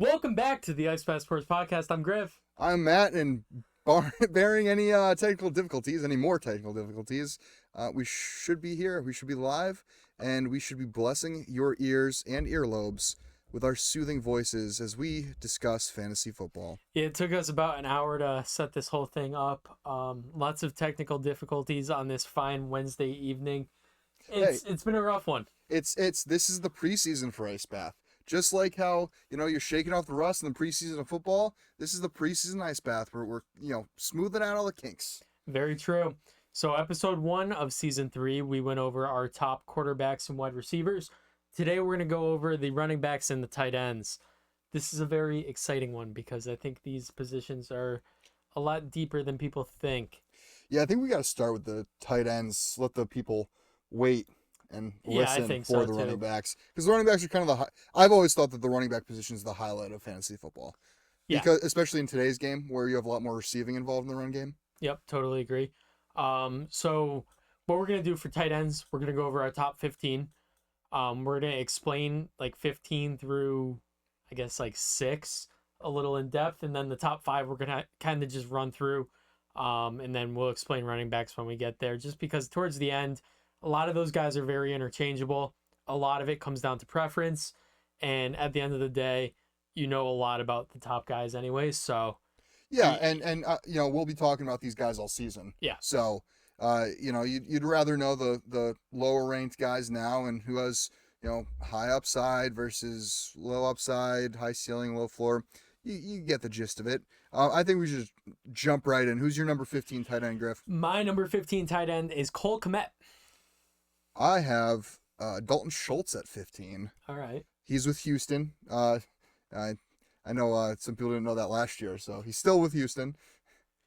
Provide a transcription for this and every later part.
Welcome back to the Ice Fast Sports Podcast. I'm Griff. I'm Matt, and bearing any technical difficulties, any more technical difficulties, we should be here. We should be live, and we should be blessing your ears and earlobes with our soothing voices as we discuss fantasy football. It took us about an hour to set this whole thing up. Lots of technical difficulties on this fine Wednesday evening. It's been a rough one. This is the preseason for Ice Bath. Just like how, you're shaking off the rust in the preseason of football, this is the preseason Ice Bath where we're, smoothing out all the kinks. Very true. So episode 1 of season 3, we went over our top quarterbacks and wide receivers. Today we're going to go over the running backs and the tight ends. This is a very exciting one because I think these positions are a lot deeper than people think. Yeah, I think we got to start with the tight ends. Let the people wait and listen for the running backs, because the running backs are kind of I've always thought that the running back position is the highlight of fantasy football, because especially in today's game where you have a lot more receiving involved in the run game. Yep, totally agree. So what we're gonna do for tight ends, we're gonna go over our top 15. We're gonna explain like 15 through, I guess, like 6 a little in depth, and then the top 5 we're gonna kind of just run through, and then we'll explain running backs when we get there. Just because towards the end, a lot of those guys are very interchangeable. A lot of it comes down to preference. And at the end of the day, a lot about the top guys anyways. So, yeah, and we'll be talking about these guys all season. Yeah. So, you'd rather know the lower ranked guys now and who has, high upside versus low upside, high ceiling, low floor. You get the gist of it. I think we should jump right in. Who's your number 15 tight end, Griff? My number 15 tight end is Cole Kmet. I have Dalton Schultz at 15. All right. He's with Houston. I know some people didn't know that last year, so he's still with Houston.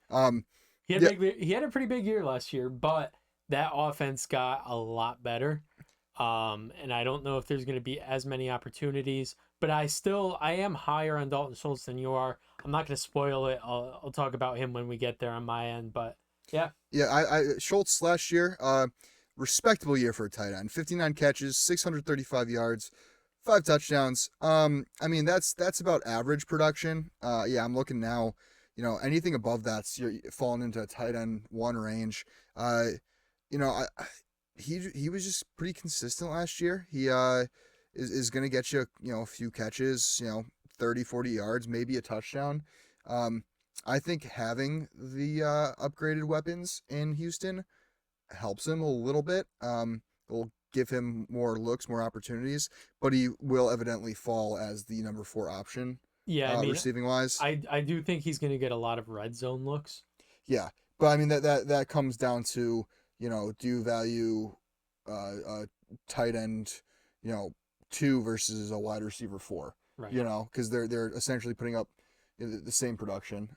He had a pretty big year last year, but that offense got a lot better. And I don't know if there's going to be as many opportunities, but I am higher on Dalton Schultz than you are. I'm not going to spoil it. I'll talk about him when we get there on my end, but yeah. Yeah, I Schultz last year, respectable year for a tight end. 59 catches, 635 yards, 5 touchdowns. That's about average production. I'm looking now, anything above that's you're falling into a tight end 1 range. He was just pretty consistent last year. He is going to get you, a few catches, 30, 40 yards, maybe a touchdown. I think having the upgraded weapons in Houston helps him a little bit. It'll give him more looks, more opportunities, but he will evidently fall as the number 4 option. Yeah, receiving wise, I do think he's going to get a lot of red zone looks. Yeah, but that comes down to, do you value a tight end, 2 versus a wide receiver 4, right? Because they're essentially putting up the same production.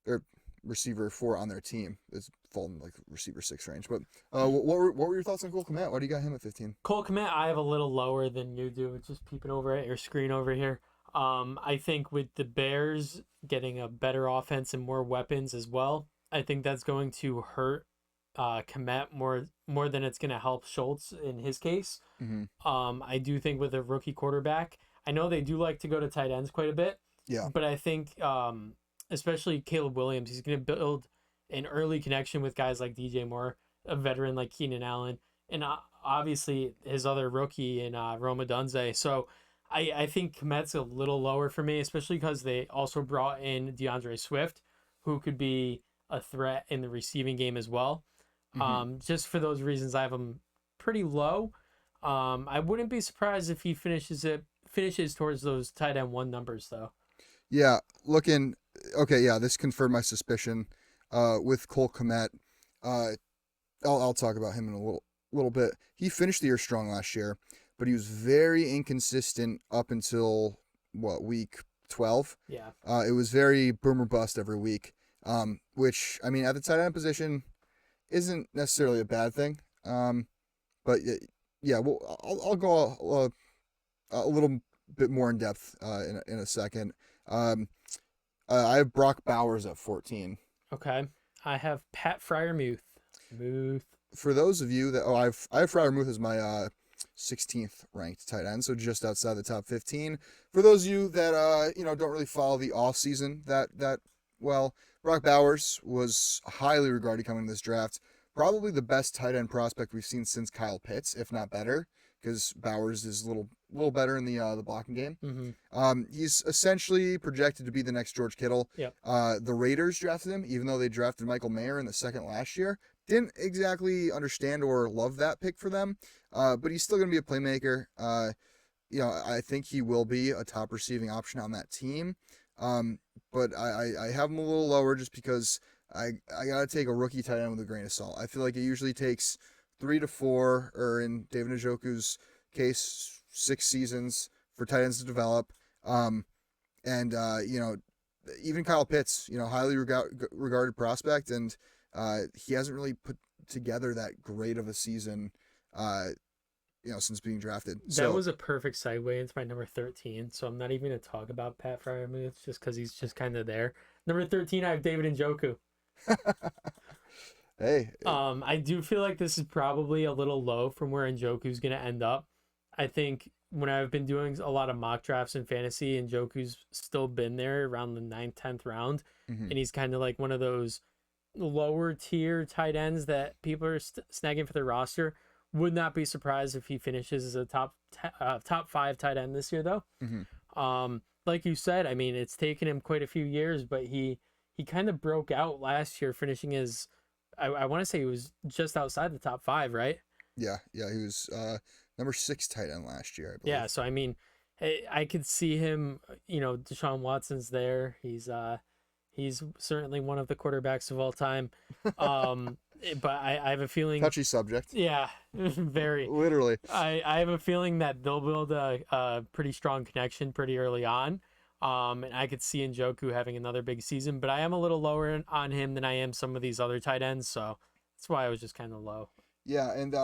They're receiver 4 on their team is falling like receiver 6 range. But what were your thoughts on Cole Kmet? Why do you got him at 15? Cole Kmet, I have a little lower than you do. It's just peeping over at your screen over here. I think with the Bears getting a better offense and more weapons as well, I think that's going to hurt Kmet more than it's going to help Schultz in his case. Mm-hmm. I do think with a rookie quarterback, I know they do like to go to tight ends quite a bit. Yeah. But I think especially Caleb Williams, he's going to build an early connection with guys like DJ Moore, a veteran like Keenan Allen, and obviously his other rookie in Rome Odunze. So I think Kmet's a little lower for me, especially because they also brought in DeAndre Swift, who could be a threat in the receiving game as well. Mm-hmm. Just for those reasons, I have him pretty low. I wouldn't be surprised if he finishes towards those tight end 1 numbers though. Yeah, this confirmed my suspicion with Cole Kmet. I'll talk about him in a little bit. He finished the year strong last year, but he was very inconsistent up until week 12. Yeah. It was very boom or bust every week, which at the tight end position isn't necessarily a bad thing. But yeah, I'll go a little bit more in depth in a second. I have Brock Bowers at 14. Okay. I have Pat Freiermuth. For those of you that I have Freiermuth as my 16th ranked tight end, so just outside the top 15. For those of you that don't really follow the offseason that well, Brock Bowers was highly regarded coming to this draft. Probably the best tight end prospect we've seen since Kyle Pitts, if not better, because Bowers is a little better in the blocking game. Mm-hmm. He's essentially projected to be the next George Kittle. Yep. The Raiders drafted him, even though they drafted Michael Mayer in the second last year. Didn't exactly understand or love that pick for them, but he's still going to be a playmaker. I think he will be a top receiving option on that team. But I have him a little lower just because I got to take a rookie tight end with a grain of salt. I feel like it usually takes 3 to 4, or in David Njoku's case, 6 seasons for tight ends to develop. And even Kyle Pitts, highly regarded prospect, and he hasn't really put together that great of a season, since being drafted. That was a perfect segue into my number 13. So I'm not even going to talk about Pat Freiermuth just because he's just kind of there. Number 13, I have David Njoku. Hey. I do feel like this is probably a little low from where Njoku's going to end up. I think when I've been doing a lot of mock drafts in fantasy, Njoku's still been there around the 9th, 10th round. Mm-hmm. And he's kind of like one of those lower tier tight ends that people are snagging for their roster. Would not be surprised if he finishes as a top 5 tight end this year, though. Mm-hmm. Like you said, I mean, it's taken him quite a few years, but he kind of broke out last year, finishing as I want to say he was just outside the top 5, right? Yeah, he was number 6 tight end last year, I believe. Yeah, so I mean, I could see him. Deshaun Watson's there. He's certainly one of the quarterbacks of all time. But I have a feeling touchy subject. Yeah, very. Literally. I have a feeling that they'll build a pretty strong connection pretty early on. And I could see Njoku having another big season, but I am a little lower on him than I am some of these other tight ends, so that's why I was just kind of low. Yeah, and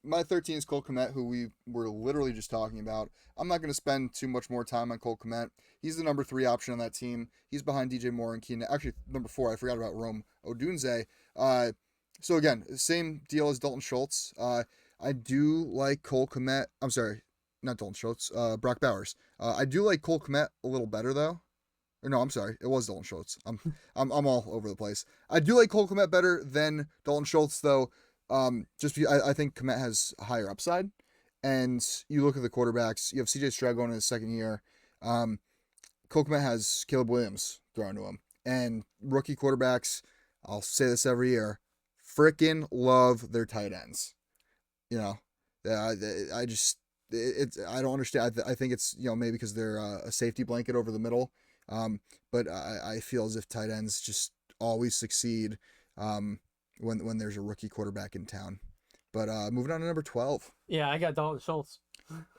my 13 is Cole Kmet, who we were literally just talking about. I'm not going to spend too much more time on Cole Kmet. He's the number 3 option on that team. He's behind DJ Moore and Keenan. Actually, number 4, I forgot about Rome Odunze. So again, same deal as Dalton Schultz. I do like Cole Kmet. I'm sorry, not Dalton Schultz. Brock Bowers. I do like Cole Kmet a little better though. Or no, I'm sorry, it was Dalton Schultz. I'm all over the place. I do like Cole Kmet better than Dalton Schultz though. Just because I think Kmet has a higher upside, and you look at the quarterbacks. You have C.J. Stroud going in his second year. Cole Kmet has Caleb Williams thrown to him, and rookie quarterbacks. I'll say this every year. Frickin' love their tight ends. I don't understand. I think it's maybe because they're a safety blanket over the middle. But I feel as if tight ends just always succeed when there's a rookie quarterback in town. But moving on to number 12. Yeah, I got Dalton Schultz.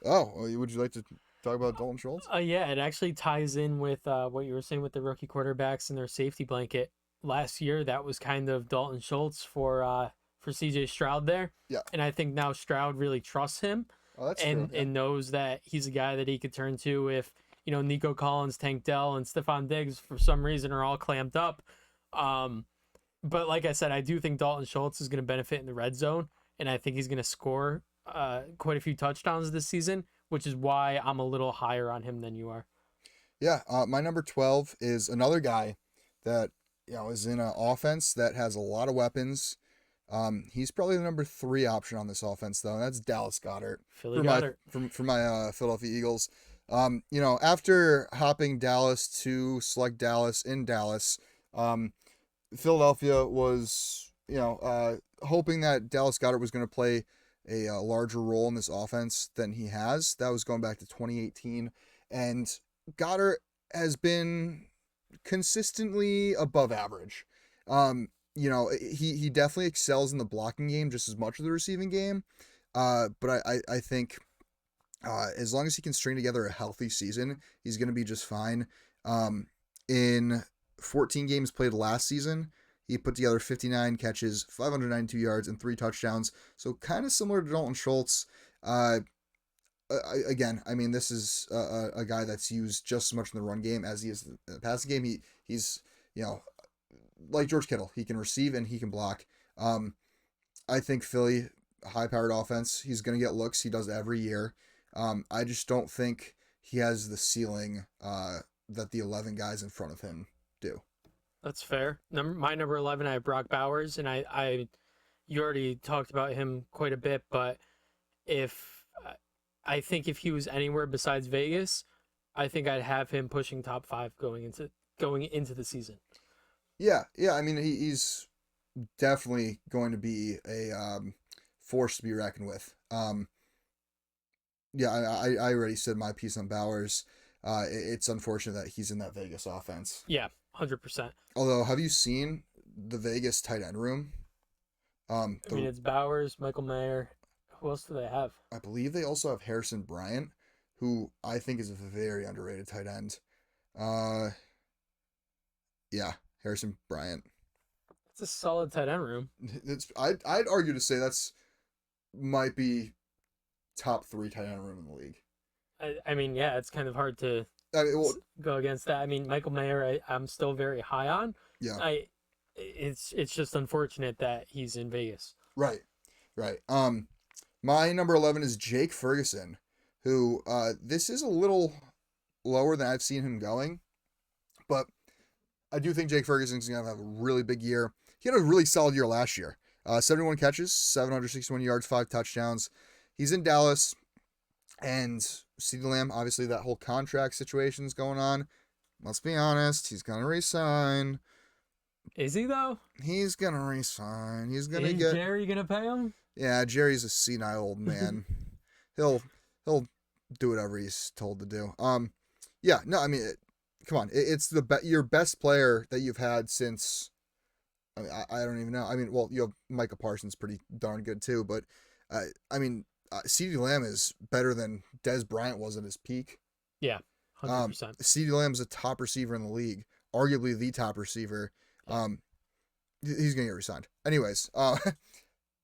Oh, would you like to talk about Dalton Schultz? Yeah, it actually ties in with what you were saying with the rookie quarterbacks and their safety blanket. Last year, that was kind of Dalton Schultz for C.J. Stroud there. Yeah. And I think now Stroud really trusts him. Oh, that's true. Yeah. And knows that he's a guy that he could turn to if, Nico Collins, Tank Dell, and Stephon Diggs for some reason are all clamped up. But like I said, I do think Dalton Schultz is going to benefit in the red zone, and I think he's going to score quite a few touchdowns this season, which is why I'm a little higher on him than you are. Yeah, my number 12 is another guy that is in an offense that has a lot of weapons. He's probably the number 3 option on this offense, though, and that's Dallas Goedert. For my Philadelphia Eagles. After hopping Dallas to select Dallas in Dallas, Philadelphia was, hoping that Dallas Goedert was going to play a larger role in this offense than he has. That was going back to 2018, and Goedert has been consistently above average. He definitely excels in the blocking game just as much as the receiving game. But I think as long as he can string together a healthy season, he's going to be just fine. In 14 games played last season, he put together 59 catches, 592 yards, and 3 touchdowns. So kind of similar to Dalton Schultz. Again, I mean, this is a guy that's used just as much in the run game as he is in the passing game. He's like George Kittle. He can receive and he can block. I think Philly high-powered offense. He's going to get looks. He does every year. I just don't think he has the ceiling that the 11 guys in front of him do. That's fair. My number 11, I have Brock Bowers, and you already talked about him quite a bit, but if I think if he was anywhere besides Vegas, I think I'd have him pushing top 5 going into the season. Yeah, yeah. I mean, he's definitely going to be a force to be reckoned with. Yeah, I already said my piece on Bowers. It's unfortunate that he's in that Vegas offense. Yeah, 100%. Although, have you seen the Vegas tight end room? I mean, it's Bowers, Michael Mayer. Who else do they have? I believe they also have Harrison Bryant, who I think is a very underrated tight end. Uh, yeah, Harrison Bryant. It's a solid tight end room. I'd argue to say that's might be top 3 tight end room in the league. I mean, yeah, it's kind of hard to I mean, well, go against that. I mean, Michael Mayer, I'm still very high on. yeah, It's just unfortunate that he's in Vegas. right, right. My number 11 is Jake Ferguson, who this is a little lower than I've seen him going, but I do think Jake Ferguson's gonna have a really big year. He had a really solid year last year. 71 catches, 761 yards, 5 touchdowns. He's in Dallas, and CeeDee Lamb, obviously that whole contract situation's going on. Let's be honest, he's gonna resign. Is he though? He's gonna resign. He's gonna Is get. Jerry gonna pay him? Yeah, Jerry's a senile old man. he'll do whatever he's told to do. Yeah, no, I mean, come on, it's your best player that you've had since. I mean, I don't even know. I mean, well, you have Micah Parsons, pretty darn good too, but I mean, CeeDee Lamb is better than Dez Bryant was at his peak. Yeah, 100%. CeeDee Lamb's a top receiver in the league, arguably the top receiver. He's gonna get resigned. Anyways,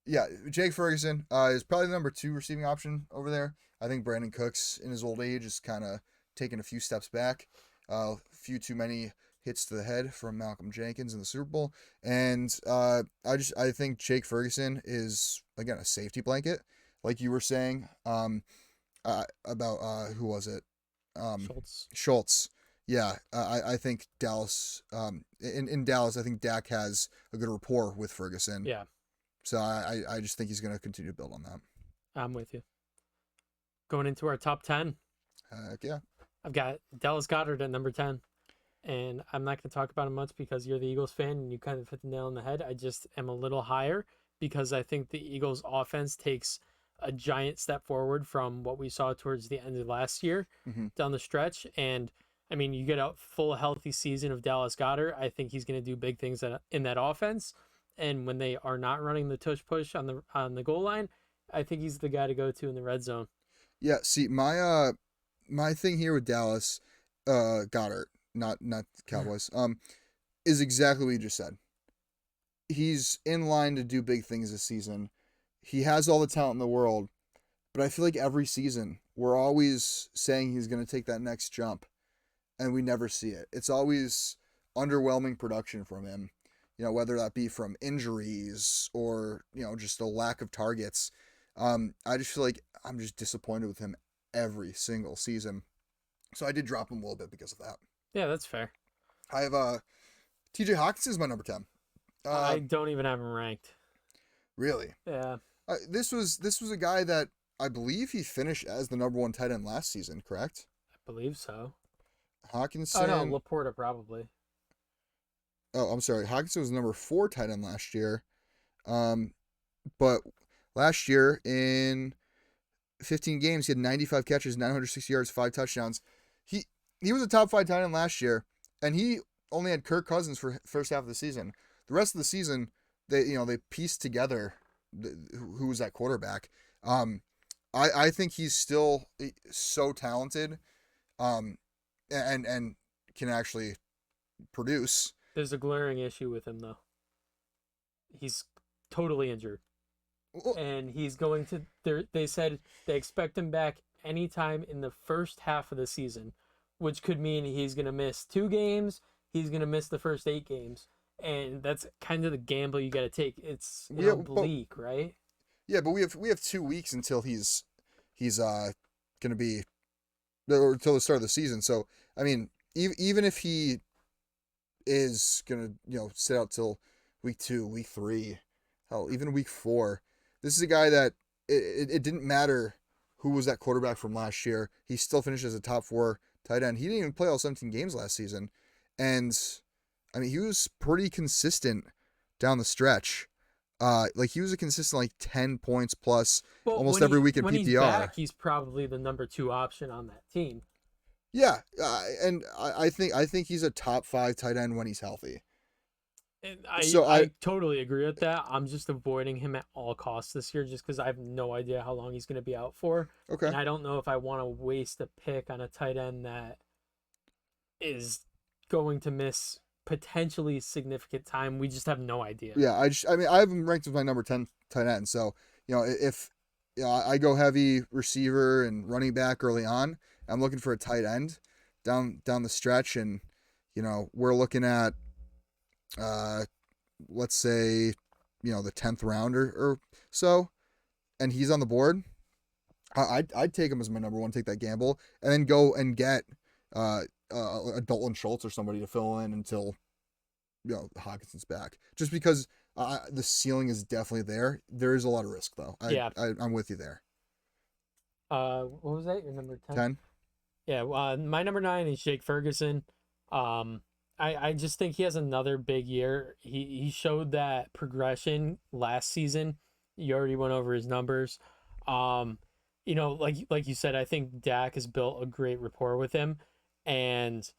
yeah, Jake Ferguson is probably the number 2 receiving option over there. I think Brandon Cooks in his old age is kind of taking a few steps back. A few too many hits to the head from Malcolm Jenkins in the Super Bowl, and I think Jake Ferguson is again a safety blanket, like you were saying. About who was it? Schultz. Yeah, I think Dallas. In Dallas, I think Dak has a good rapport with Ferguson. Yeah. So I just think he's going to continue to build on that. I'm with you. Going into our top 10. Heck yeah. I've got Dallas Goedert at number 10. And I'm not going to talk about him much because you're the Eagles fan and you kind of hit the nail on the head. I just am a little higher because I think the Eagles offense takes a giant step forward from what we saw towards the end of last year down the stretch. And I mean, you get a full healthy season of Dallas Goedert. I think he's going to do big things in that offense. And when they are not running the tush push on the goal line, I think he's the guy to go to in the red zone. Yeah. See, my thing here with Dallas, Goddard, not Cowboys, is exactly what you just said. He's in line to do big things this season. He has all the talent in the world, but I feel like every season we're always saying he's going to take that next jump, and we never see it. It's always underwhelming production from him. You know, whether that be from injuries or, you know, just a lack of targets. I just feel like I'm just disappointed with him every single season. So I did drop him a little bit because of that. Yeah, that's fair. I have TJ Hawkins is my number 10. I don't even have him ranked. Really? Yeah. This was a guy that I believe he finished as the number 1 tight end last season, correct? I believe so. Hawkinson. Oh, no, Laporta probably. Oh, I'm sorry. Hawkinson was number 4 tight end last year. But last year in 15 games, he had 95 catches, 960 yards, 5 touchdowns. He was a top 5 tight end last year, and he only had Kirk Cousins for first half of the season. The rest of the season, they pieced together who was that quarterback. I think he's still so talented, and can actually produce. There's a glaring issue with him, though. He's totally injured. And he's going to... They said they expect him back anytime in the first half of the season, which could mean he's going to miss 2 games. He's going to miss the first 8 games. And that's kind of the gamble you got to take. It's bleak, right? Yeah, but we have 2 weeks until he's gonna be, or until the start of the season. So I mean, even if he is gonna sit out till week 2, week 3, hell, even week 4, this is a guy that it didn't matter who was that quarterback from last year. He still finished as a top 4 tight end. He didn't even play all 17 games last season, and I mean he was pretty consistent down the stretch. Like he was a consistent like 10 points plus Well, almost every week in when he's PPR. back, he's probably the number 2 option on that team. Yeah, and I think he's a top 5 tight end when he's healthy. And So I I totally agree with that. I'm just avoiding him at all costs this year just because I have no idea how long he's going to be out for. okay. And I don't know if I want to waste a pick on a tight end that is going to miss potentially significant time. We just have no idea. Yeah, I mean I have him ranked as my number 10 tight end. So, if I go heavy receiver and running back early on, I'm looking for a tight end down the stretch, and we're looking at uh let's say the 10th round or so, and he's on the board. I'd take him as my number 1, take that gamble, and then go and get a Dalton Schultz or somebody to fill in until Hawkinson's back. Just because the ceiling is definitely there. There is a lot of risk though. Yeah. I'm with you there. What was that? Your number 10? 10. Yeah. My number 9 is Jake Ferguson. Um, I just think he has another big year. He showed that progression last season. You already went over his numbers. Um, like you said, I think Dak has built a great rapport with him, and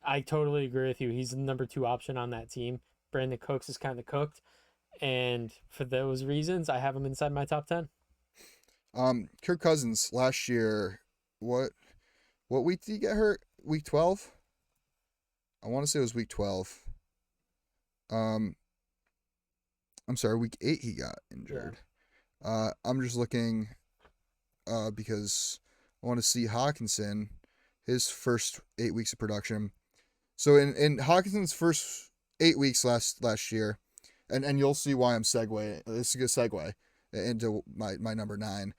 I totally agree with you. He's the number 2 option on that team. Brandon Cooks is kind of cooked, and for those reasons, I have him inside my top 10. Kirk Cousins last year. What week did he get hurt? Week 12. I want to say it was week 12. Um, I'm sorry, week 8 he got injured. I'm just looking because I want to see Hawkinson, his first 8 weeks of production. So in Hawkinson's first 8 weeks last year, and you'll see why I'm segue. This is a good segue into my number 9.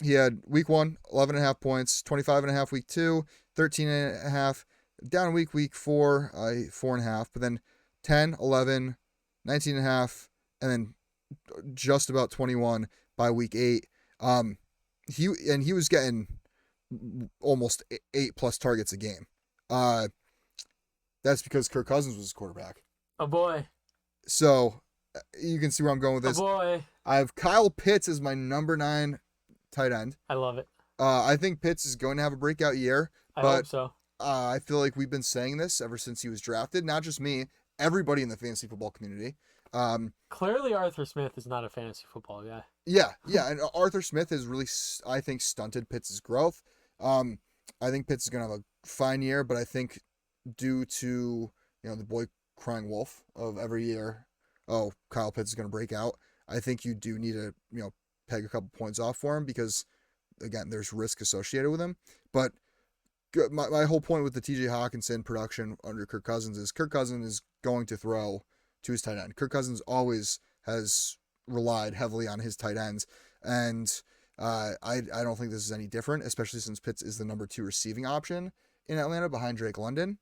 He had week 1, 11.5 points, 25.5 week 2, 13.5 down week 4, 4.5, but then 10, 11, 19.5, and then just about 21 by week 8. He was getting almost 8 plus targets a game. That's because Kirk Cousins was his quarterback. Oh boy. So you can see where I'm going with Oh this. boy. I have Kyle Pitts as my number 9 tight end. I love it. I think Pitts is going to have a breakout year, I but hope so. I feel like we've been saying this ever since he was drafted. Not just me, everybody in the fantasy football community. Clearly, Arthur Smith is not a fantasy football guy. Yeah, and Arthur Smith has really, I think, stunted Pitts' growth. I think Pitts is going to have a fine year, but I think due to the boy crying wolf of every year, oh, Kyle Pitts is going to break out. I think you do need to peg a couple points off for him because again, there's risk associated with him. But my whole point with the TJ Hawkinson production under Kirk Cousins is Kirk Cousins is going to throw to his tight end. Kirk Cousins always has relied heavily on his tight ends, and I don't think this is any different, especially since Pitts is the number 2 receiving option in Atlanta behind Drake London.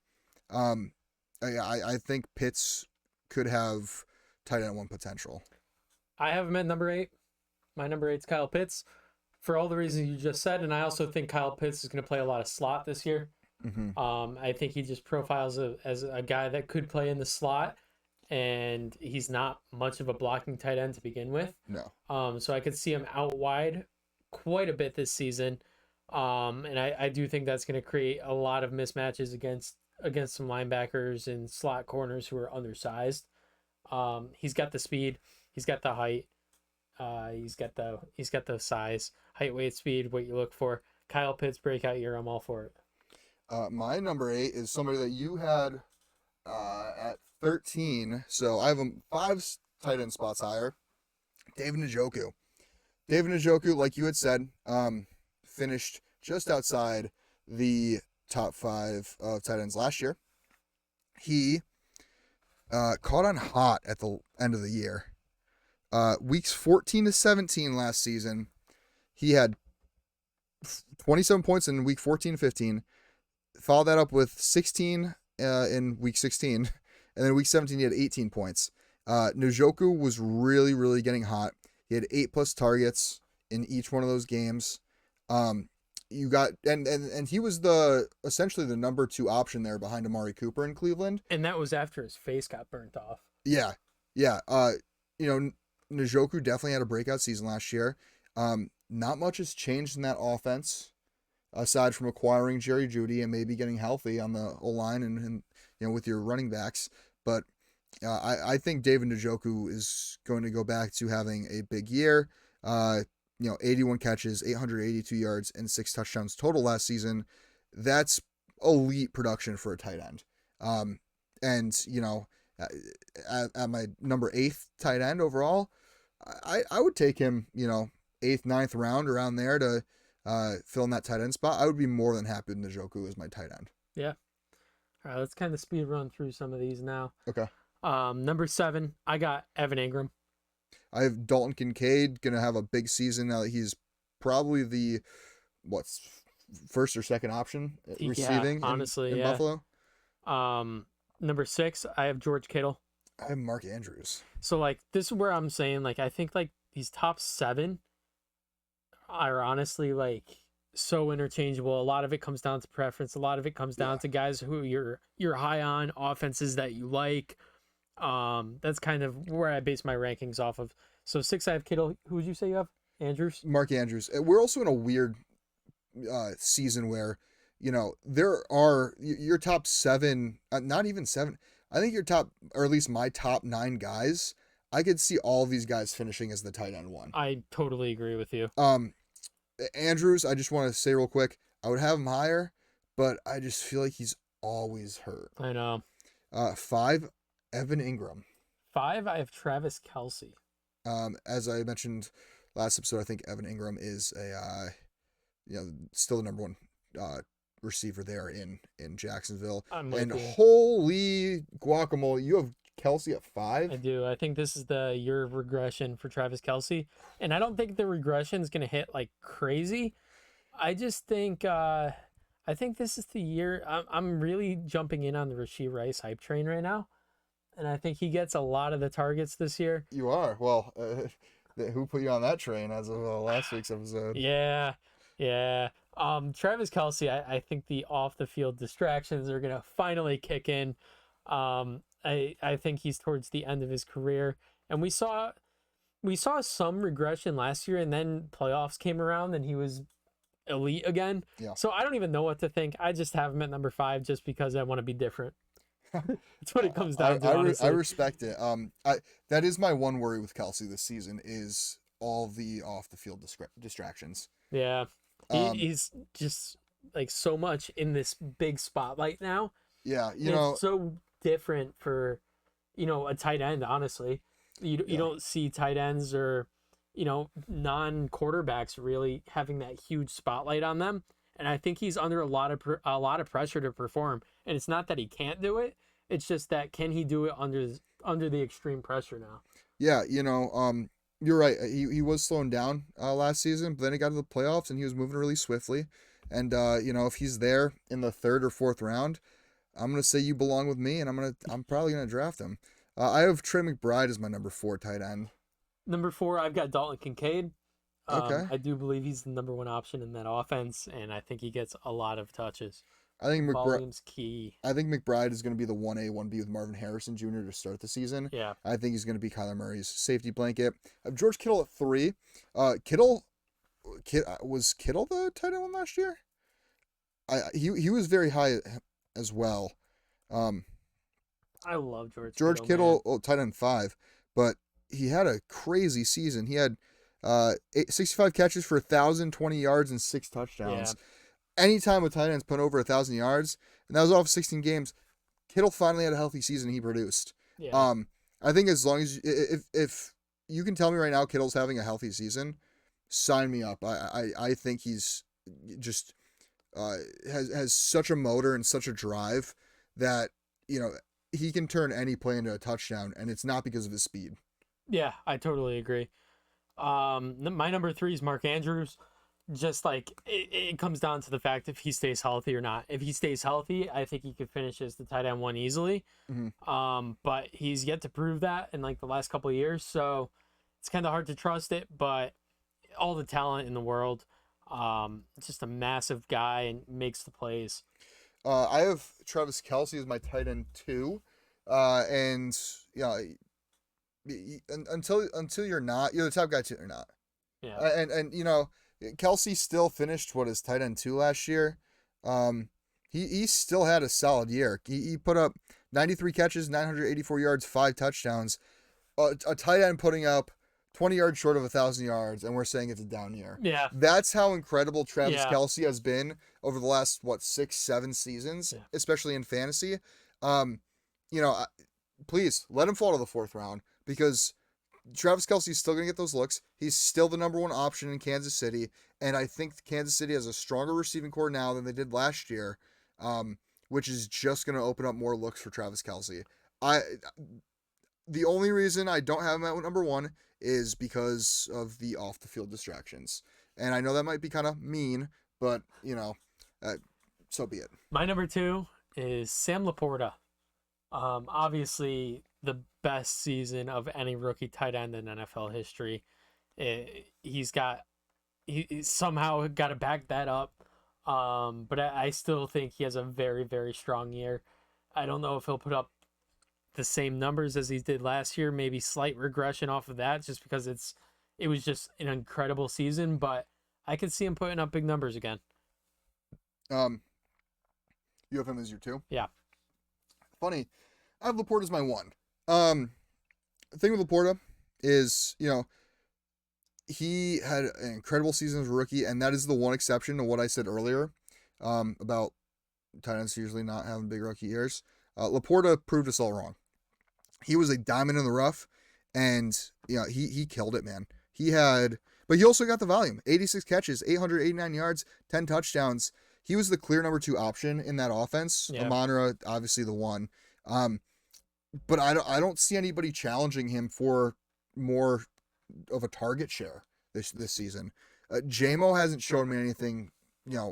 I think Pitts could have tight end 1 potential. I have him at number 8. My number 8 is Kyle Pitts for all the reasons you just said, and I also think Kyle Pitts is going to play a lot of slot this year. Mm-hmm. I think he just profiles as a guy that could play in the slot, and he's not much of a blocking tight end to begin with. No. So I could see him out wide quite a bit this season, and I do think that's going to create a lot of mismatches against some linebackers and slot corners who are undersized. He's got the speed, he's got the height. He's got the size, height, weight, speed, what you look for. Kyle Pitts breakout year, I'm all for it. My number 8 is somebody that you had at 13. So I have him 5 tight end spots higher. David Njoku. David Njoku, like you had said, finished just outside the top 5 of tight ends last year. He caught on hot at the end of the year. Weeks 14 to 17 last season, he had 27 points in week 14 to 15. Followed that up with 16 in week 16. And then week 17, he had 18 points. Njoku was really, really getting hot. He had 8+ targets in each one of those games. You got and he was essentially the number 2 option there behind Amari Cooper in Cleveland. And that was after his face got burnt off. Yeah. Yeah. Njoku definitely had a breakout season last year. Not much has changed in that offense aside from acquiring Jerry Jeudy and maybe getting healthy on the O-line and with your running backs. But I think David Njoku is going to go back to having a big year. 81 catches, 882 yards, and 6 touchdowns total last season. That's elite production for a tight end. At my number 8th tight end overall, I would take him, 8th, 9th round around there to fill in that tight end spot. I would be more than happy with Njoku as my tight end. Yeah. All right, let's kind of speed run through some of these now. Okay. Number 7, I got Evan Ingram. I have Dalton Kincaid going to have a big season now that he's probably the first or second option receiving honestly, in Buffalo. Number 6, I have George Kittle. I have Mark Andrews. So this is where I'm saying I think these top 7 are honestly so interchangeable. A lot of it comes down to preference. A lot of it comes down to guys who you're high on, offenses that you like. That's kind of where I base my rankings off of. So 6, I have Kittle. Who would you say you have? Andrews? Mark Andrews. We're also in a weird season where, there are your top 7, not even 7. I think your top, or at least my top 9 guys, I could see all these guys finishing as the tight end 1. I totally agree with you. Andrews, I just want to say real quick, I would have him higher, but I just feel like he's always hurt. I know. 5, Evan Ingram. 5, I have Travis Kelce. As I mentioned last episode, I think Evan Ingram is still the number 1 receiver there in Jacksonville. And holy guacamole, you have Kelce at 5? I do. I think this is the year of regression for Travis Kelce. And I don't think the regression is going to hit crazy. I just think I think this is the year. I'm really jumping in on the Rashee Rice hype train right now. And I think he gets a lot of the targets this year. You are. Well, who put you on that train as of last week's episode? Yeah. Travis Kelce, I think the off-the-field distractions are going to finally kick in. I think he's towards the end of his career. And we saw some regression last year, and then playoffs came around, and he was elite again. Yeah. So I don't even know what to think. I just have him at number 5 just because I want to be different. That's what it comes down to, honestly. I respect it. That is my one worry with Kelce this season is all the off-the-field distractions. Yeah. He's just so much in this big spotlight now. Yeah, it's so different for, a tight end, honestly. You don't see tight ends or, non-quarterbacks really having that huge spotlight on them. And I think he's under a lot of pressure to perform. And it's not that he can't do it. It's just that can he do it under the extreme pressure now? Yeah, you're right. He was slowing down last season, but then he got to the playoffs and he was moving really swiftly. And if he's there in the 3rd or 4th round, I'm gonna say you belong with me, and I'm probably gonna draft him. I have Trey McBride as my number 4 tight end. Number 4, I've got Dalton Kincaid. Okay. I do believe he's the number 1 option in that offense, and I think he gets a lot of touches. I think Volume's key. I think McBride is going to be the 1A, 1B with Marvin Harrison Jr. to start the season. Yeah. I think he's going to be Kyler Murray's safety blanket. I have George Kittle at 3. Was Kittle the tight end 1 last year? He was very high as well. I love George Kittle tight end 5, but he had a crazy season. He had 65 catches for 1,020 yards and 6 touchdowns. Yeah. Anytime a tight end's put over 1,000 yards, and that was off 16 games, Kittle finally had a healthy season. He produced. Yeah. I think as long as if you can tell me right now Kittle's having a healthy season, sign me up. I think he's just has such a motor and such a drive that he can turn any play into a touchdown, and it's not because of his speed. Yeah, I totally agree. My number three is Mark Andrews. Just like it comes down to the fact if he stays healthy or not. If he stays healthy, I think he could finish as the tight end one easily. Hmm. But he's yet to prove that in like the last couple of years, so it's kind of hard to trust it. But all the talent in the world, just a massive guy and makes the plays. I have Travis Kelsey as my tight end two, and yeah, until you're the top guy till you're not. Yeah, And Kelsey still finished what his tight end two last year. Um, he still had a solid year. He put up 93 catches, 984 yards, 5 touchdowns. A tight end putting up 20 yards short of 1,000 yards, and we're saying it's a down year. yeah, That's how incredible Travis yeah, Kelsey has been over the last 6, 7 seasons, yeah. especially in fantasy. Um, you know, please let him fall to the fourth round because Travis Kelsey's still going to get those looks. He's still the number one option in Kansas City. And I think Kansas City has a stronger receiving core now than they did last year, which is just going to open up more looks for Travis Kelsey. I The only reason I don't have him at number one is because of the off the field distractions. And I know that might be kind of mean, but, uh, so be it. My number two is Sam Laporta. Obviously the best season of any rookie tight end in NFL history. He's got he somehow got to back that up. But I still think he has a very, very strong year. I don't know if he'll put up the same numbers as he did last year, maybe slight regression off of that just because it was just an incredible season, but I could see him putting up big numbers again. Um, you have him as your two? Yeah. Funny. I have Laporta as my one. The thing with Laporta is, he had an incredible season as a rookie, and that is the one exception to what I said earlier about tight ends usually not having big rookie years. Laporta proved us all wrong. He was a diamond in the rough, and he killed it, man. But he also got the volume: 86 catches, 889 yards, 10 touchdowns. He was the clear number two option in that offense. Yeah. Amon-Ra, obviously the one. But I don't see anybody challenging him for more of a target share this season. JMO hasn't shown me anything,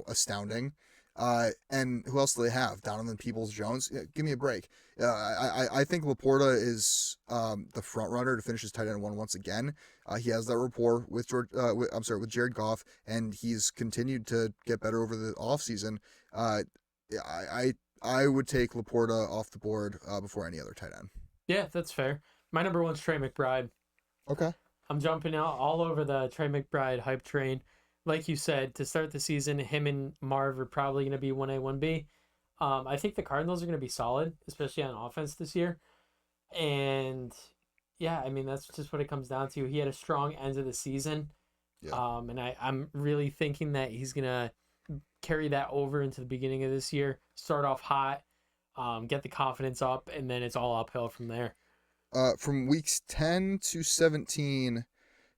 astounding. And who else do they have? Donovan Peoples-Jones. Yeah, give me a break. I think Laporta is the front runner to finish his tight end one once again. He has that rapport with with Jared Goff, and he's continued to get better over the offseason. I would take Laporta off the board before any other tight end. Yeah, that's fair. My number one's Trey McBride. Okay. I'm jumping out all over the Trey McBride hype train. Like you said, to start the season, him and Marv are probably going to be 1A, 1B. I think the Cardinals are going to be solid, especially on offense this year. And yeah, I mean, that's just what it comes down to. He had a strong end of the season. Yeah. And I'm really thinking that he's going to carry that over into the beginning of this year, start off hot, get the confidence up, and then it's all uphill from there. From weeks 10 to 17,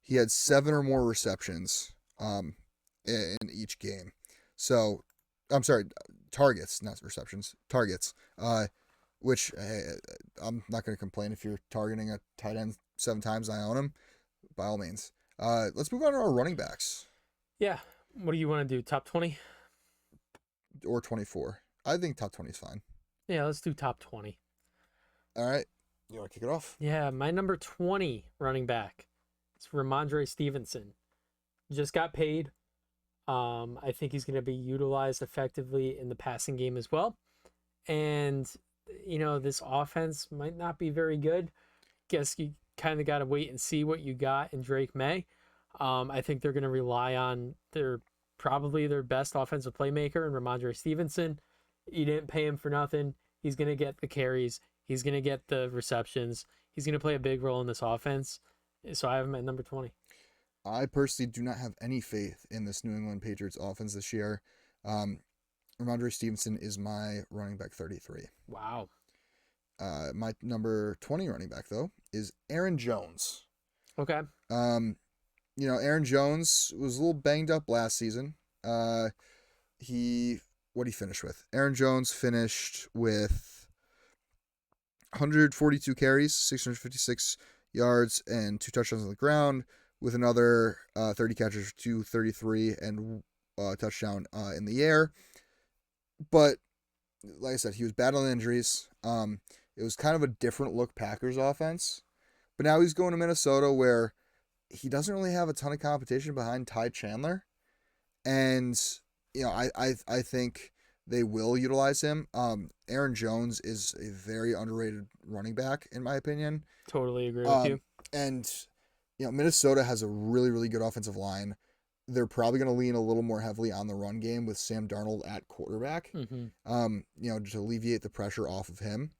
he had 7 or more receptions in each game. So, I'm sorry, targets, not receptions, targets. Which I'm not going to complain if you're targeting a tight end 7 times and I own him, by all means. Let's move on to our running backs. Yeah. What do you want to do? Top 20? Or 24. I think top 20 is fine. Yeah, let's do top 20. All right. You want to kick it off? Yeah, my number 20 running back. It's Ramondre Stevenson. Just got paid. I think he's going to be utilized effectively in the passing game as well. And, this offense might not be very good. Guess you kind of got to wait and see what you got in Drake May. I think they're going to rely on probably their best offensive playmaker in Ramondre Stevenson. You didn't pay him for nothing. He's going to get the carries. He's going to get the receptions. He's going to play a big role in this offense. So I have him at number 20. I personally do not have any faith in this New England Patriots offense this year. Ramondre Stevenson is my running back 33. Wow. My number 20 running back, though, is Aaron Jones. Okay. Aaron Jones was a little banged up last season. What did he finish with? Aaron Jones finished with 142 carries, 656 yards and 2 touchdowns on the ground, with another 30 catches, 233, and touchdown in the air. But like I said, he was battling injuries. It was kind of a different look Packers offense. But now he's going to Minnesota where he doesn't really have a ton of competition behind Ty Chandler. And, I think they will utilize him. Aaron Jones is a very underrated running back, in my opinion. Totally agree with Um, you. and, Minnesota has a really, really good offensive line. They're probably going to lean a little more heavily on the run game with Sam Darnold at quarterback, Hmm. to alleviate the pressure off of him.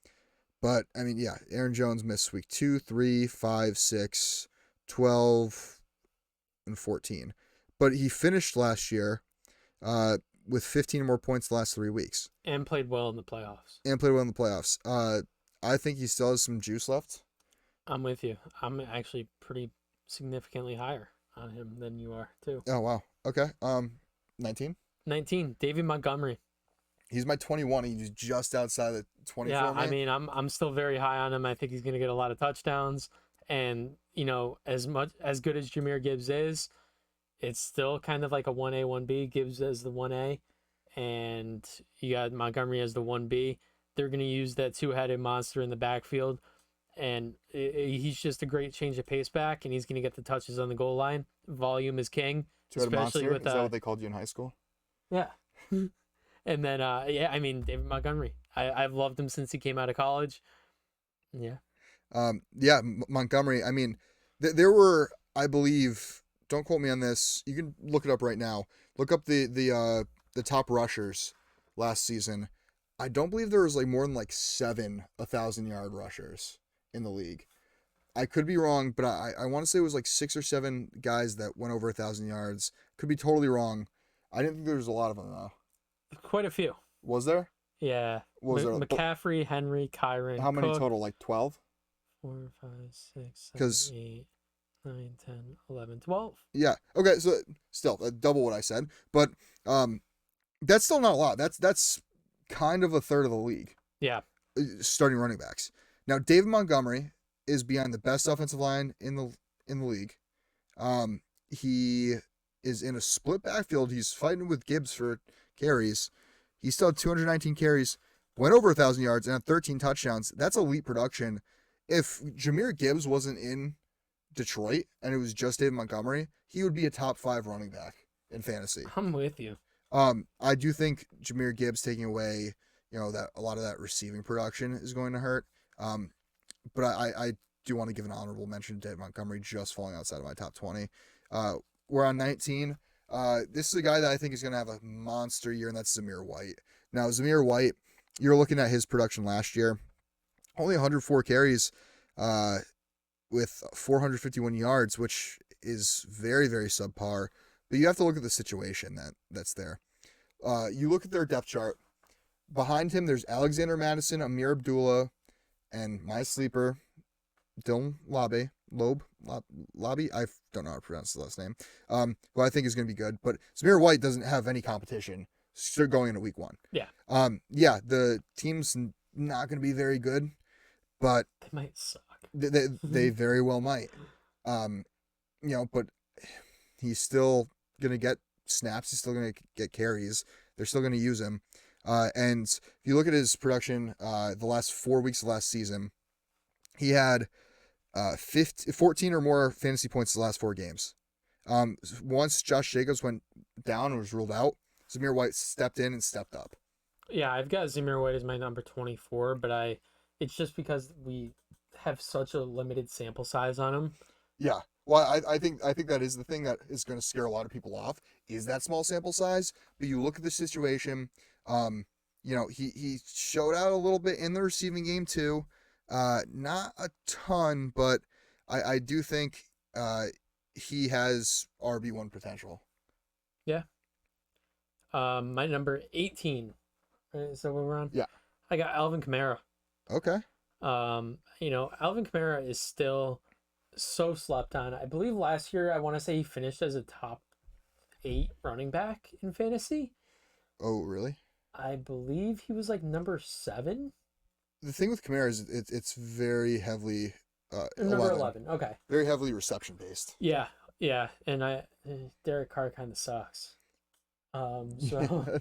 But, I mean, yeah, Aaron Jones missed week 2, 3, 5, 6, 12, and 14. But he finished last year with 15 more points the last 3 weeks And played well in the playoffs. and played well in the playoffs. I think he still has some juice left. I'm with you. I'm actually pretty significantly higher on him than you are too. Oh, wow. Okay. 19. 19, David Montgomery. He's my 21. He's just outside the 20 Yeah, for me. I mean, I'm still very high on him. I think he's going to get a lot of touchdowns, and as good as Jahmyr Gibbs is, it's still kind of like a 1A 1B. Gibbs as the 1A, and you got Montgomery as the 1B. They're going to use that two-headed monster in the backfield, and he's just a great change of pace back, and he's going to get the touches on the goal line. Volume is king, Two-headed especially monster. with Is that what they called you in high school? yeah. And then I mean David Montgomery. I've loved him since he came out of college. Yeah. Yeah, Montgomery. I mean, there were, I believe, don't quote me on this. You can look it up right now. Look up the top rushers last season. I don't believe there was like more than like 7 1,000-yard rushers in the league. I could be wrong, but I want to say it was like 6 or 7 guys that went over 1,000 yards. Could be totally wrong. I didn't think there was a lot of them though. Quite a few. Was there? Yeah. Was there? McCaffrey, Henry, Kyron, How many Cook, total? Like 12? 4, 5, 6, 7, Because 8, 9, 10, 11, 12. yeah. Okay, so still double what I said, but that's still not a lot. That's kind of a third of the league Yeah. starting running backs. Now David Montgomery is behind the best offensive line in the league. He is in a split backfield. He's fighting with Gibbs for carries. He still had 219 carries, went over 1,000 yards, and had 13 touchdowns. That's elite production. If Jahmyr Gibbs wasn't in Detroit and it was just David Montgomery, he would be a top 5 running back in fantasy. I'm with you. I do think Jahmyr Gibbs taking away, that a lot of that receiving production is going to hurt. But I do want to give an honorable mention to David Montgomery just falling outside of my top 20. We're on 19. This is a guy that I think is going to have a monster year, and that's Zamir White. Now, Zamir White, you're looking at his production last year. Only 104 carries with 451 yards, which is very, very subpar. But you have to look at the situation that's there. You look at their depth chart. Behind him, there's Alexander Madison, Amir Abdullah, and my sleeper, Dylan Lobby. I don't know how to pronounce the last name. Who I think is going to be good. But Zamir White doesn't have any competition going into week 1. Yeah. Yeah, the team's not going to be very good, but They might suck. they very well might. But he's still going to get snaps. He's still going to get carries. They're still going to use him. And if you look at his production, the last 4 weeks of last season, he had 14 or more fantasy points the last 4 games. Once Josh Jacobs went down and was ruled out, Zamir White stepped in and stepped up. Yeah, I've got Zamir White as my number 24, but it's just because we have such a limited sample size on him. Yeah. Well, I think that is the thing that is going to scare a lot of people off is that small sample size. But you look at the situation, he showed out a little bit in the receiving game too. Not a ton, but I do think he has RB1 potential. Yeah. My number 18. So we're on. Yeah. I got Alvin Kamara. Okay. Alvin Kamara is still so slept on. I believe last year I want to say he finished as a top 8 running back in fantasy. Oh, really? I believe he was like number 7. The thing with Kamara is it's very heavily Number 11. 11. Okay. Very heavily reception based. Yeah. Yeah. And Derek Carr kind of sucks. So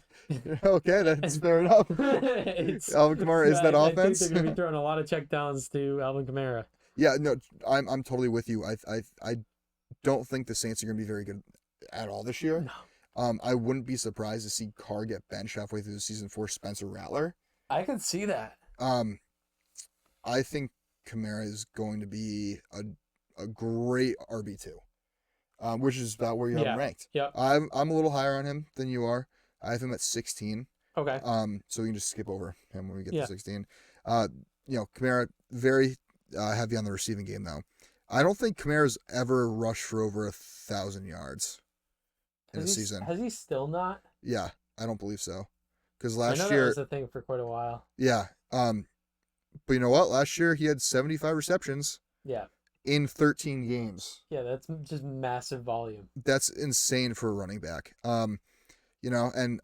Okay, that's fair enough. it's Alvin Kamara is that I think offense. they're going to be throwing a lot of checkdowns to Alvin Kamara. Yeah, no, I'm totally with you. I don't think the Saints are going to be very good at all this year. No, I wouldn't be surprised to see Carr get benched halfway through the season for Spencer Rattler. I could see that. I think Kamara is going to be a great RB2, which is about where you have him ranked. Yep. I'm a little higher on him than you are. I have him at 16. Okay. So we can just skip over him when we get Yeah. to 16. Kamara, very heavy on the receiving game though. I don't think Kamara's ever rushed for over 1,000 yards in a season. Has he still not? Yeah, I don't believe so. Because I last know year, that was a thing for quite a while. yeah. But you know what? Last year he had 75 receptions Yeah. in 13 games. Yeah, that's just massive volume. That's insane for a running back. And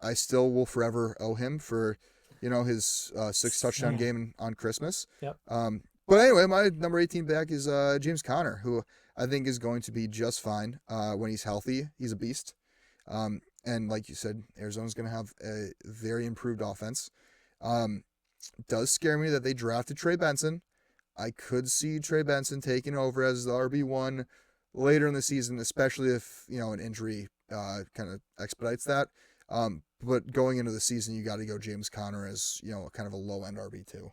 I still will forever owe him for, his 6 touchdown game on Christmas. Yep. But anyway, my number 18 back is James Conner, who I think is going to be just fine when he's healthy. He's a beast. And like you said, Arizona's going to have a very improved offense. Does scare me that they drafted Trey Benson. I could see Trey Benson taking over as the RB1 later in the season, especially if, an injury kind of expedites that. But going into the season, you got to go James Conner as, kind of a low-end RB2.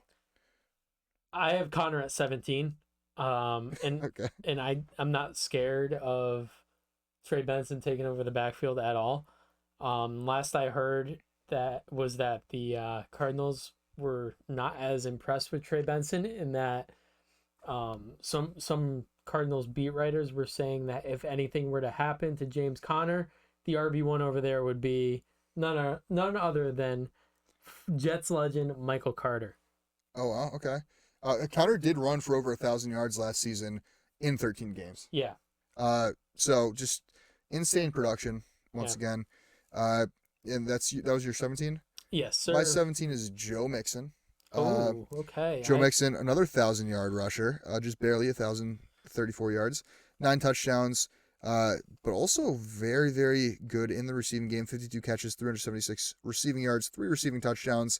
I have Connor at 17. Okay. And I'm not scared of Trey Benson taking over the backfield at all. Last I heard that the Cardinals were not as impressed with Trey Benson, in that some Cardinals beat writers were saying that if anything were to happen to James Conner, the RB1 over there would be none other than Jets legend Michael Carter. Oh, wow. Okay. Conner did run for over 1,000 yards last season in 13 games. Yeah. So just insane production once again. And that was your 17? Yes, sir. My 17 is Joe Mixon. Oh, okay. Joe Mixon, another 1,000-yard rusher, just barely 1,034 yards, 9 touchdowns, but also very, very good in the receiving game. 52 catches, 376 receiving yards, 3 receiving touchdowns.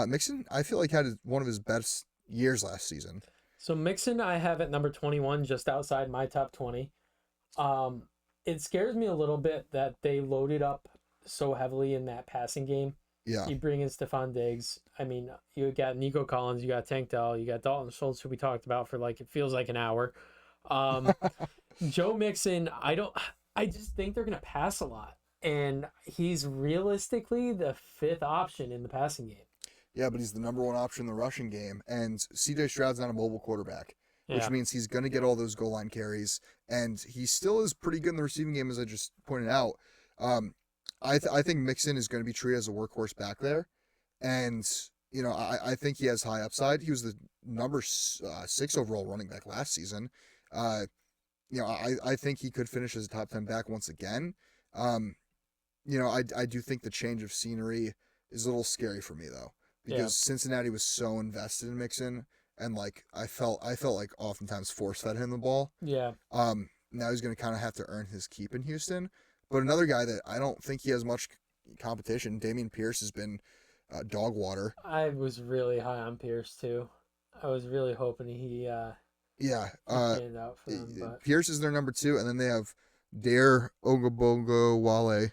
Mixon, I feel like, had one of his best years last season. So Mixon, I have at number 21, just outside my top 20. It scares me a little bit that they loaded up so heavily in that passing game. Yeah. You bring in Stephon Diggs. I mean, you got Nico Collins, you got Tank Dell, you got Dalton Schultz, who we talked about for it feels like an hour. Joe Mixon, I just think they're going to pass a lot. And he's realistically the 5th option in the passing game. Yeah, but he's the number 1 option in the rushing game. And C.J. Stroud's not a mobile quarterback, which means he's going to get all those goal line carries. And he still is pretty good in the receiving game, as I just pointed out. I think Mixon is going to be treated as a workhorse back there. And, I think he has high upside. He was the number 6 overall running back last season. I think he could finish as a top 10 back once again. I do think the change of scenery is a little scary for me, though, because Cincinnati was so invested in Mixon, and I felt like oftentimes force fed him the ball. Yeah. Now he's going to kind of have to earn his keep in Houston. But another guy that I don't think he has much competition, Dameon Pierce, has been dog water. I was really high on Pierce too. I was really hoping he stand out for them. But Pierce is their number 2, and then they have Dare Ogobogo Wale.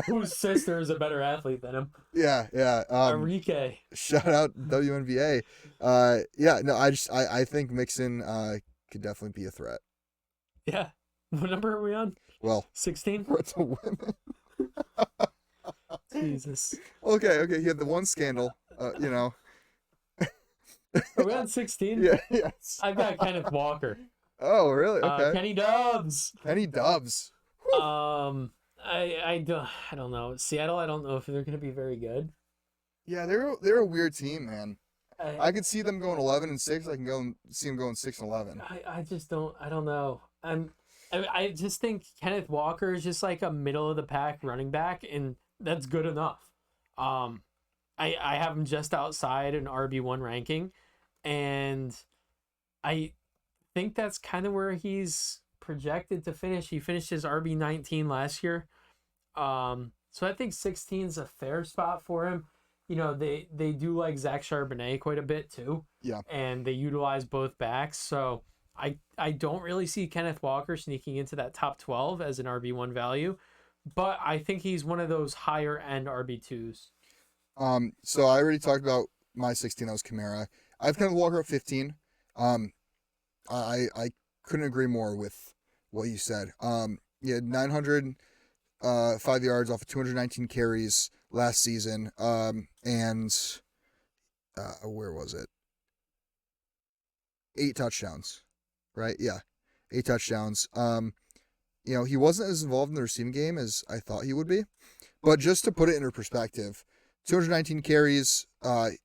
Whose sister is a better athlete than him? Yeah. Enrique. Shout out WNBA. I think Mixon could definitely be a threat. Yeah. What number are we on? Well, 16? we're to women. Jesus. Okay. He had the one scandal. Are we on 16? Yeah. Yes. I've got Kenneth Walker. Oh, really? Okay. Kenny Dobbs. Kenny Dobbs. I don't know. Seattle, I don't know if they're going to be very good. Yeah, they're a weird team, man. I could see them going 11-6. I can see them going 6-11. I just don't. I don't know. I just think Kenneth Walker is just like a middle of the pack running back, and that's good enough. I have him just outside an RB1 ranking, and I think that's kind of where he's projected to finish. He finished his RB19 last year. So I think 16 is a fair spot for him. You know, they do like Zach Charbonnet quite a bit too. Yeah. And they utilize both backs. So I don't really see Kenneth Walker sneaking into that top 12 as an RB1 value, but I think he's one of those higher end RB2s. So I already talked about my 16. That was Kamara. I've Kenneth Walker at 15. Um, I couldn't agree more with what you said. He had 905 yards off of 219 carries last season. And where was it? 8 touchdowns, right? Yeah, 8 touchdowns. He wasn't as involved in the receiving game as I thought he would be. But just to put it into perspective, 219 carries. He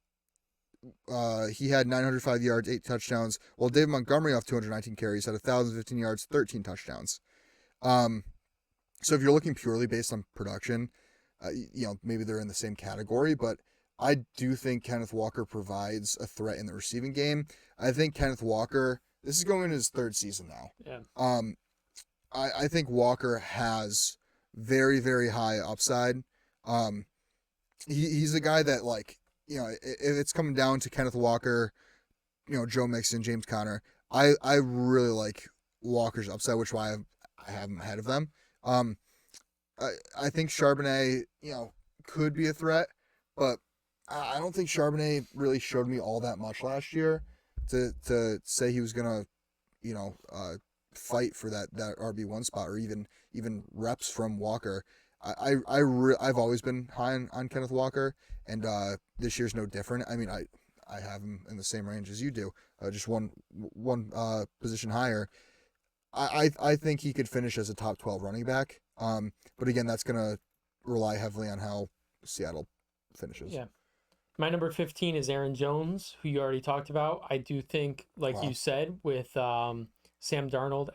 had 905 yards, 8 touchdowns. While David Montgomery off 219 carries had 1,015 yards, 13 touchdowns. So if you're looking purely based on production, maybe they're in the same category, but I do think Kenneth Walker provides a threat in the receiving game. I think Kenneth Walker, this is going into his 3rd season now. Yeah. I think Walker has very, very high upside. He's a guy that, like, if it's coming down to Kenneth Walker, Joe Mixon, James Conner, I really like Walker's upside, which is why I have him ahead of them. I think Charbonnet, could be a threat, but I don't think Charbonnet really showed me all that much last year to say he was gonna, fight for that RB1 spot or even reps from Walker. I've always been high on Kenneth Walker, and this year's no different. I mean, I have him in the same range as you do, just one position higher. I think he could finish as a top 12 running back. But again, that's gonna rely heavily on how Seattle finishes. Yeah. My number 15 is Aaron Jones, who you already talked about. I do think, like you said, with Sam Darnold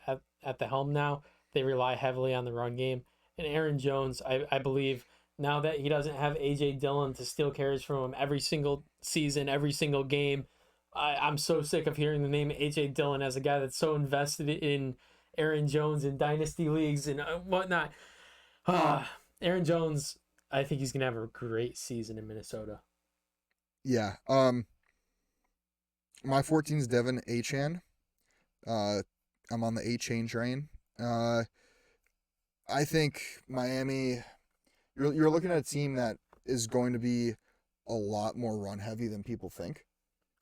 at the helm now, they rely heavily on the run game. And Aaron Jones, I believe, now that he doesn't have A.J. Dillon to steal carries from him every single season, every single game, I'm so sick of hearing the name A.J. Dillon as a guy that's so invested in Aaron Jones in dynasty leagues and whatnot. Aaron Jones, I think he's going to have a great season in Minnesota. Yeah. My 14 is Devin Achane. I'm on the Achane train. I think Miami, you're looking at a team that is going to be a lot more run heavy than people think.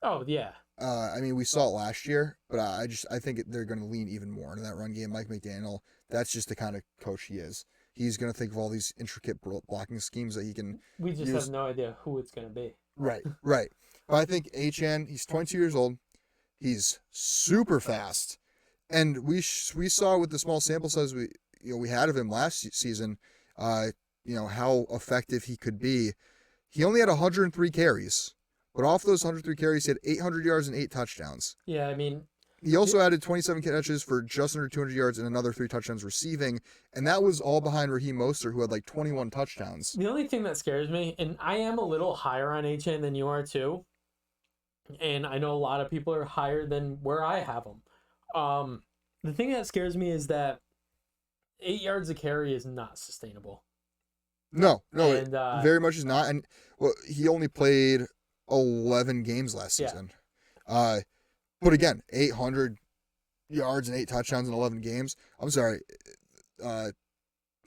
Oh, yeah. I mean, we saw it last year, but I think they're going to lean even more into that run game. Mike McDaniel, that's just the kind of coach he is. He's going to think of all these intricate blocking schemes that he can. We just have no idea who it's going to be. Right. But I think Achane, he's 22 years old. He's super fast, and we saw with the small sample size we had of him last season, how effective he could be. He only had 103 carries. But off those 103 carries, he had 800 yards and 8 touchdowns. Yeah, I mean... He also added 27 catches for just under 200 yards and another 3 touchdowns receiving, and that was all behind Raheem Mostert, who had like 21 touchdowns. The only thing that scares me, and I am a little higher on HN than you are too, and I know a lot of people are higher than where I have them. The thing that scares me is that 8 yards a carry is not sustainable. No, and, it very much is not. And he only played 11 games last season. Yeah. But again, 800 yards and 8 touchdowns in 11 games. I'm sorry,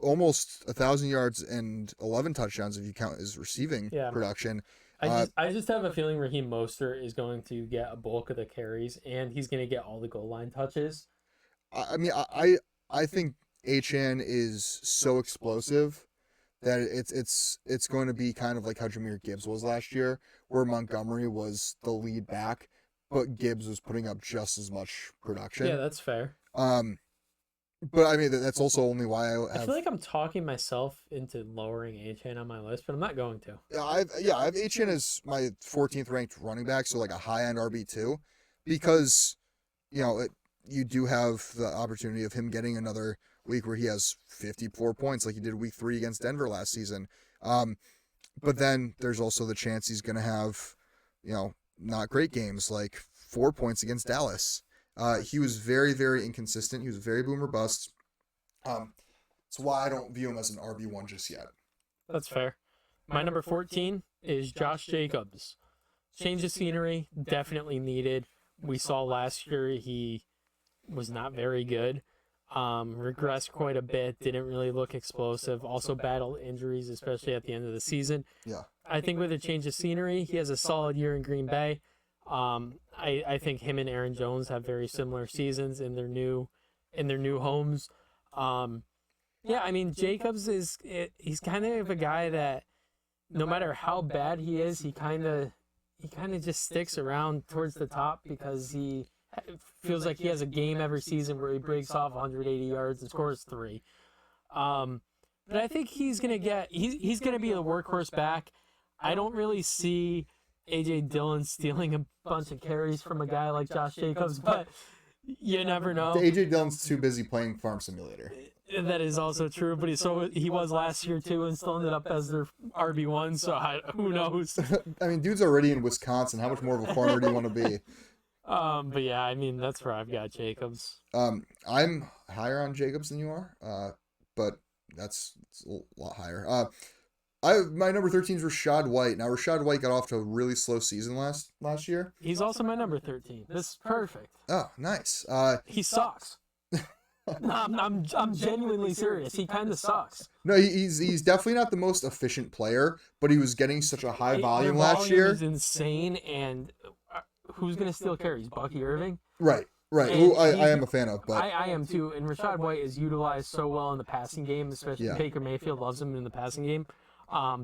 almost 1,000 yards and 11 touchdowns if you count his receiving production. I just have a feeling Raheem Mostert is going to get a bulk of the carries, and he's going to get all the goal line touches. I mean, I think HN is so explosive that it's going to be kind of like how Jahmyr Gibbs was last year, where Montgomery was the lead back, but Gibbs was putting up just as much production. Yeah, that's fair. But I mean, that's also only why I feel like I'm talking myself into lowering HN on my list, but I'm not going to. I have HN as my 14th ranked running back, so like a high end RB2, because you do have the opportunity of him getting another week where he has 54 points like he did week 3 against Denver last season. But then there's also the chance he's going to have, not great games like 4 points against Dallas. He was very, very inconsistent. He was very boom or bust. That's why I don't view him as an RB1 just yet. That's fair. My number 14 is Josh Jacobs. Change of scenery, definitely needed. We saw last year he was not very good. Regressed quite a bit, didn't really look explosive. Also battled injuries, especially at the end of the season. Yeah. I think with a change of scenery, he has a solid year in Green Bay. I think him and Aaron Jones have very similar seasons in their new homes. Yeah, I mean Jacobs he's kind of a guy that no matter how bad he is, he kind of just sticks around towards the top because he feels like he has a game every season where he breaks off 180 yards and scores 3. But I think he's gonna he's gonna be the workhorse back. I don't really see AJ Dillon stealing a bunch of carries from a guy like Josh Jacobs, but you never know. AJ Dillon's too busy playing Farm Simulator. That is also true, but he was last year too, and still ended up as their RB1. So who knows? I mean, dude's already in Wisconsin. How much more of a farmer do you want to be? But yeah, I mean that's where I've got Jacobs. I'm higher on Jacobs than you are. But it's a lot higher. My number 13 is Rachaad White. Now Rachaad White got off to a really slow season last year. He's also my number 13. This is perfect. Oh, nice. He sucks. No, I'm genuinely serious. He kind of sucks. No, he's definitely not the most efficient player, but he was getting such a high volume last year. Is insane, and who's gonna steal carries? Bucky Irving. Right. Who I am a fan of, but I am too. And Rachaad White is utilized so well in the passing game, especially Baker Mayfield loves him in the passing game,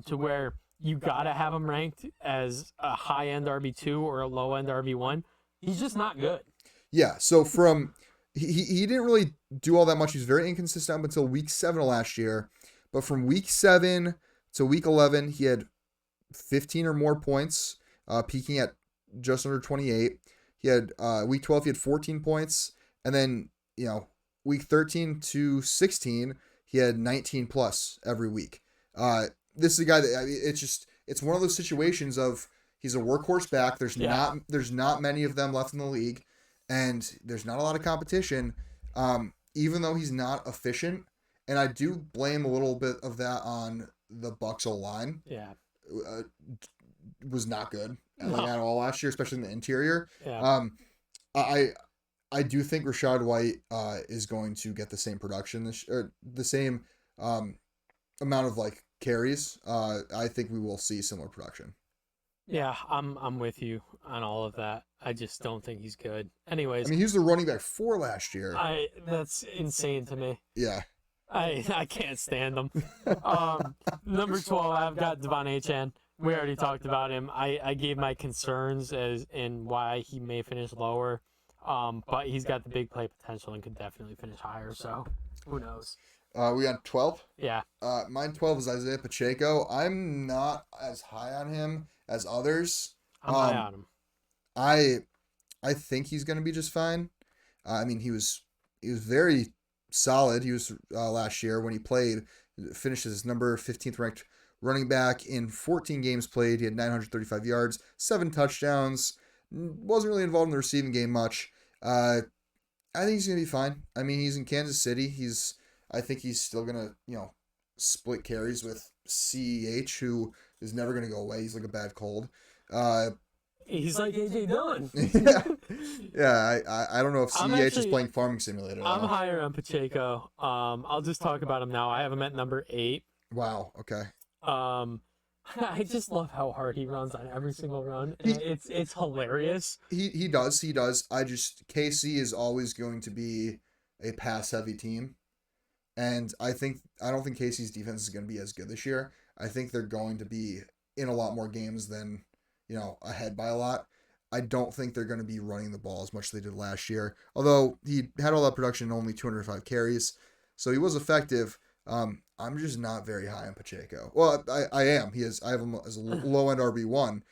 to where you gotta have him ranked as a high end RB2 or a low end RB1. He's just not good. Yeah. So he didn't really do all that much. He was very inconsistent up until week 7 of last year. But from week 7 to week 11, he had 15 or more points, peaking at just under 28. He had week 12, he had 14 points. And then, week 13 to 16, he had 19 plus every week. This is a guy that it's one of those situations of he's a workhorse back. There's not many of them left in the league. And there's not a lot of competition, even though he's not efficient. And I do blame a little bit of that on the Bucs O-line. Yeah. Was not good at all last year, especially in the interior. Yeah. I do think Rachaad White is going to get the same production the same amount of carries. I think we will see similar production. Yeah, I'm with you on all of that. I just don't think he's good. Anyways, I mean, he was the running back 4 last year. That's insane to me. Yeah. I can't stand him. Number 12, I've got Devon Achane. We already talked about him. I gave my concerns and why he may finish lower. But he's got the big play potential and could definitely finish higher. So who knows? We got 12? Yeah. Mine 12 is Isaiah Pacheco. I'm not as high on him as others. I'm high on him. I think he's going to be just fine. I mean, he was very solid. He was last year when he played, finished as number 15th ranked running back in 14 games played. He had 935 yards, 7 touchdowns. Wasn't really involved in the receiving game much. I think he's going to be fine. I mean, he's in Kansas City. I think he's still going to, split carries with CEH, who is never going to go away. He's like a bad cold. He's like AJ Dillon. I don't know if CEH is playing Farming Simulator. I'm higher on Pacheco. I'll just talk about him now. I have him at number 8. Wow. Okay. I just love how hard he runs on every single run. It's hilarious. He does. KC is always going to be a pass heavy team. And I don't think KC's defense is going to be as good this year. I think they're going to be in a lot more games than, ahead by a lot. I don't think they're going to be running the ball as much as they did last year. Although he had all that production in only 205 carries. So he was effective. I'm just not very high on Pacheco. Well, I am. I have him as a low end RB1.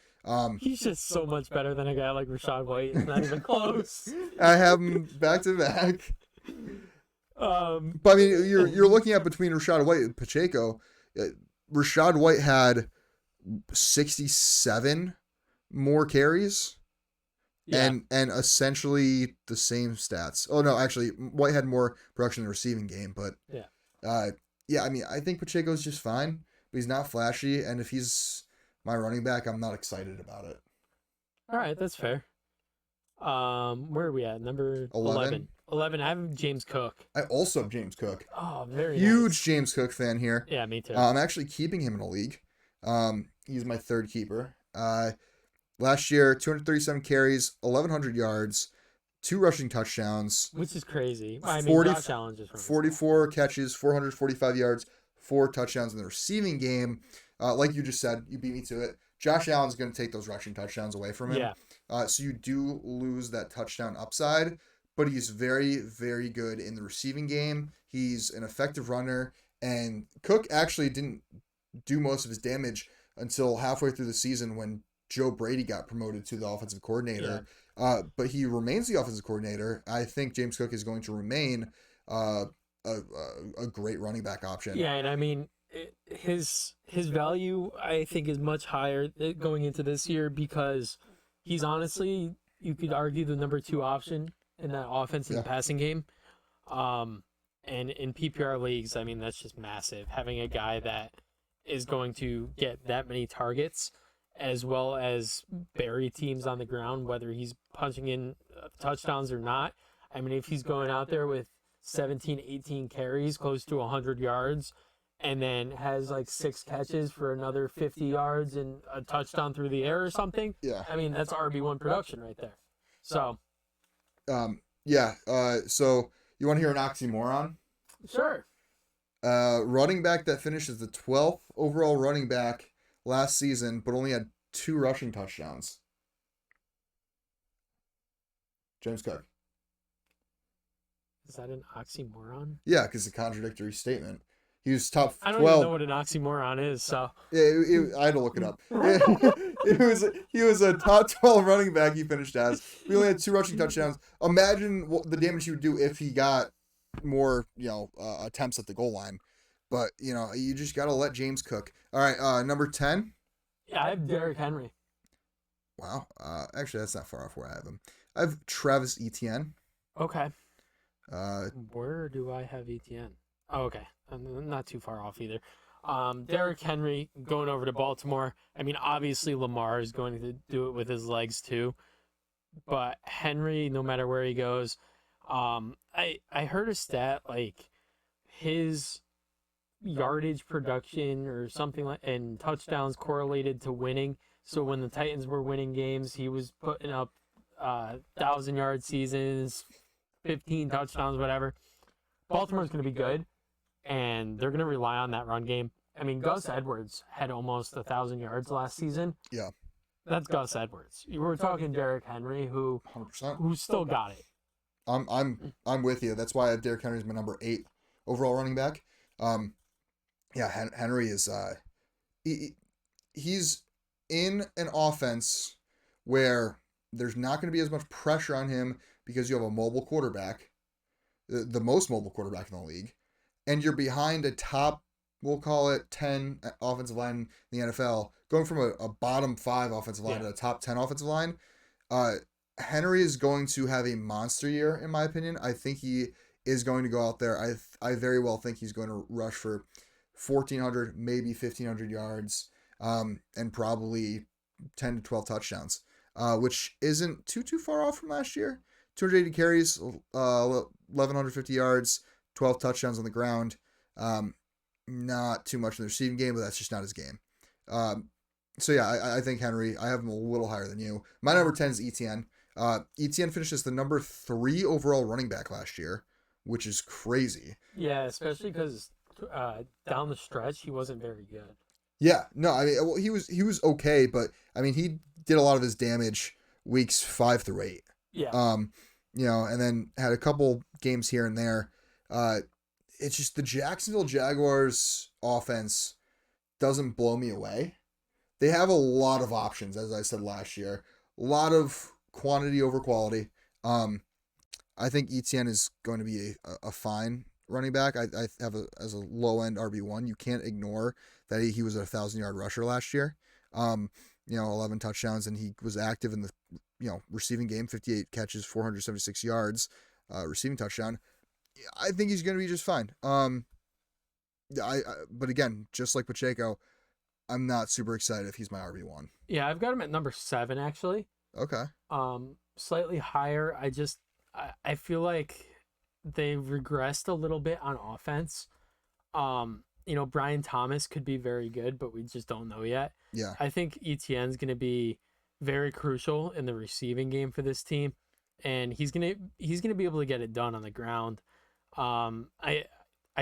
He's just so much better than a guy like Rachaad White. It's not even close. I have him back to back. But I mean, you're looking at between Rachaad White and Pacheco. Rachaad White had 67 more carries, Yeah. and essentially the same stats. Oh no, actually White had more production in the receiving game, but Yeah. uh, yeah, I mean I think Pacheco's just fine, but he's not flashy, and if he's my running back, I'm not excited about it. All right, that's fair. Where are we at? Number 11. 11. 11. I have James Cook. I also have James Cook. Oh, very Huge nice. James Cook fan here. Yeah, me too. I'm actually keeping him in a league. He's my third keeper. Last year, 237 carries, 1,100 yards, 2 rushing touchdowns, Which is crazy. I mean, 40, Josh Allen just running. 44 catches, 445 yards, 4 touchdowns in the receiving game. Like you just said, you beat me to it. Josh Allen's going to take those rushing touchdowns away from him. Yeah. So you do lose that touchdown upside, but he's very, very good in the receiving game. He's an effective runner, and Cook actually didn't do most of his damage until halfway through the season when Joe Brady got promoted to the offensive coordinator. But he remains the offensive coordinator. I think James Cook is going to remain a great running back option. Yeah, and I mean, his value I think is much higher going into this year because he's honestly, you could argue, the number 2 option in that offense in the passing game. And in PPR leagues, I mean, that's just massive. Having a guy that is going to get that many targets as well as bury teams on the ground, whether he's punching in touchdowns or not. I mean, if he's going out there with 17, 18 carries, close to 100 yards, and then has like 6 catches for another 50 yards and a touchdown through the air or something, Yeah. I mean, that's RB1 production right there. So, So you want to hear an oxymoron? sure. Running back that finishes the 12th overall running back last season, but only had 2 rushing touchdowns. James Cook. Is that an oxymoron? Yeah, because it's a contradictory statement. He was top 12. I don't even know what an oxymoron is, so. I had to look it up. He was a top 12 running back. He finished as. He only had 2 rushing touchdowns. Imagine what the damage he would do if he got more, attempts at the goal line. But you just got to let James cook. All right, number 10. Yeah, I have Derrick Henry. Wow. Actually, that's not far off where I have him. I have Travis Etienne. Okay. Uh, Where do I have ETN? Oh, okay. I'm not too far off either. Derrick Henry going over to Baltimore. I mean, obviously Lamar is going to do it with his legs too, but Henry, no matter where he goes, I heard a stat like his yardage production or something like and touchdowns correlated to winning. So when the Titans were winning games, he was putting up 1,000-yard seasons, 15 touchdowns, whatever. Baltimore's going to be good, and they're going to rely on that run game. I mean, Gus Edwards had almost 1,000 yards last season. Yeah. That's Gus Edwards. You were talking Derrick Henry, who 100%. who still got it. I'm with you. That's why I have Derrick Henry as my number 8 overall running back. Henry is he's in an offense where there's not going to be as much pressure on him because you have a mobile quarterback, the most mobile quarterback in the league, and you're behind a top, we'll call it 10 offensive line in the NFL, going from a bottom 5 offensive line to a top 10 offensive line. Henry is going to have a monster year, in my opinion. I think he is going to go out there. I very well think he's going to rush for 1,400, maybe 1,500 yards, and probably 10 to 12 touchdowns, which isn't too far off from last year. 280 carries, 1,150 yards, 12 touchdowns on the ground. Not too much in the receiving game, but that's just not his game. I think Henry, I have him a little higher than you. My number 10 is Etienne. Etienne finished as the number 3 overall running back last year, which is crazy. Yeah, especially because down the stretch, he wasn't very good. Yeah, no, I mean, well, he was okay, but I mean, he did a lot of his damage weeks 5 through 8. Yeah. And then had a couple games here and there. It's just the Jacksonville Jaguars offense doesn't blow me away. They have a lot of options, as I said last year. A lot of quantity over quality. I think Etienne is going to be a fine running back. I have as a low end RB1. You can't ignore that he was a 1,000-yard rusher last year. 11 touchdowns, and he was active in the receiving game, 58 catches, 476 yards, receiving touchdown. I think he's going to be just fine. But again, just like Pacheco, I'm not super excited if he's my RB1. Yeah, I've got him at number 7 actually. Okay. Slightly higher. I feel like they regressed a little bit on offense. Brian Thomas could be very good, but we just don't know yet. Yeah. I think ETN's going to be very crucial in the receiving game for this team, and he's gonna be able to get it done on the ground. I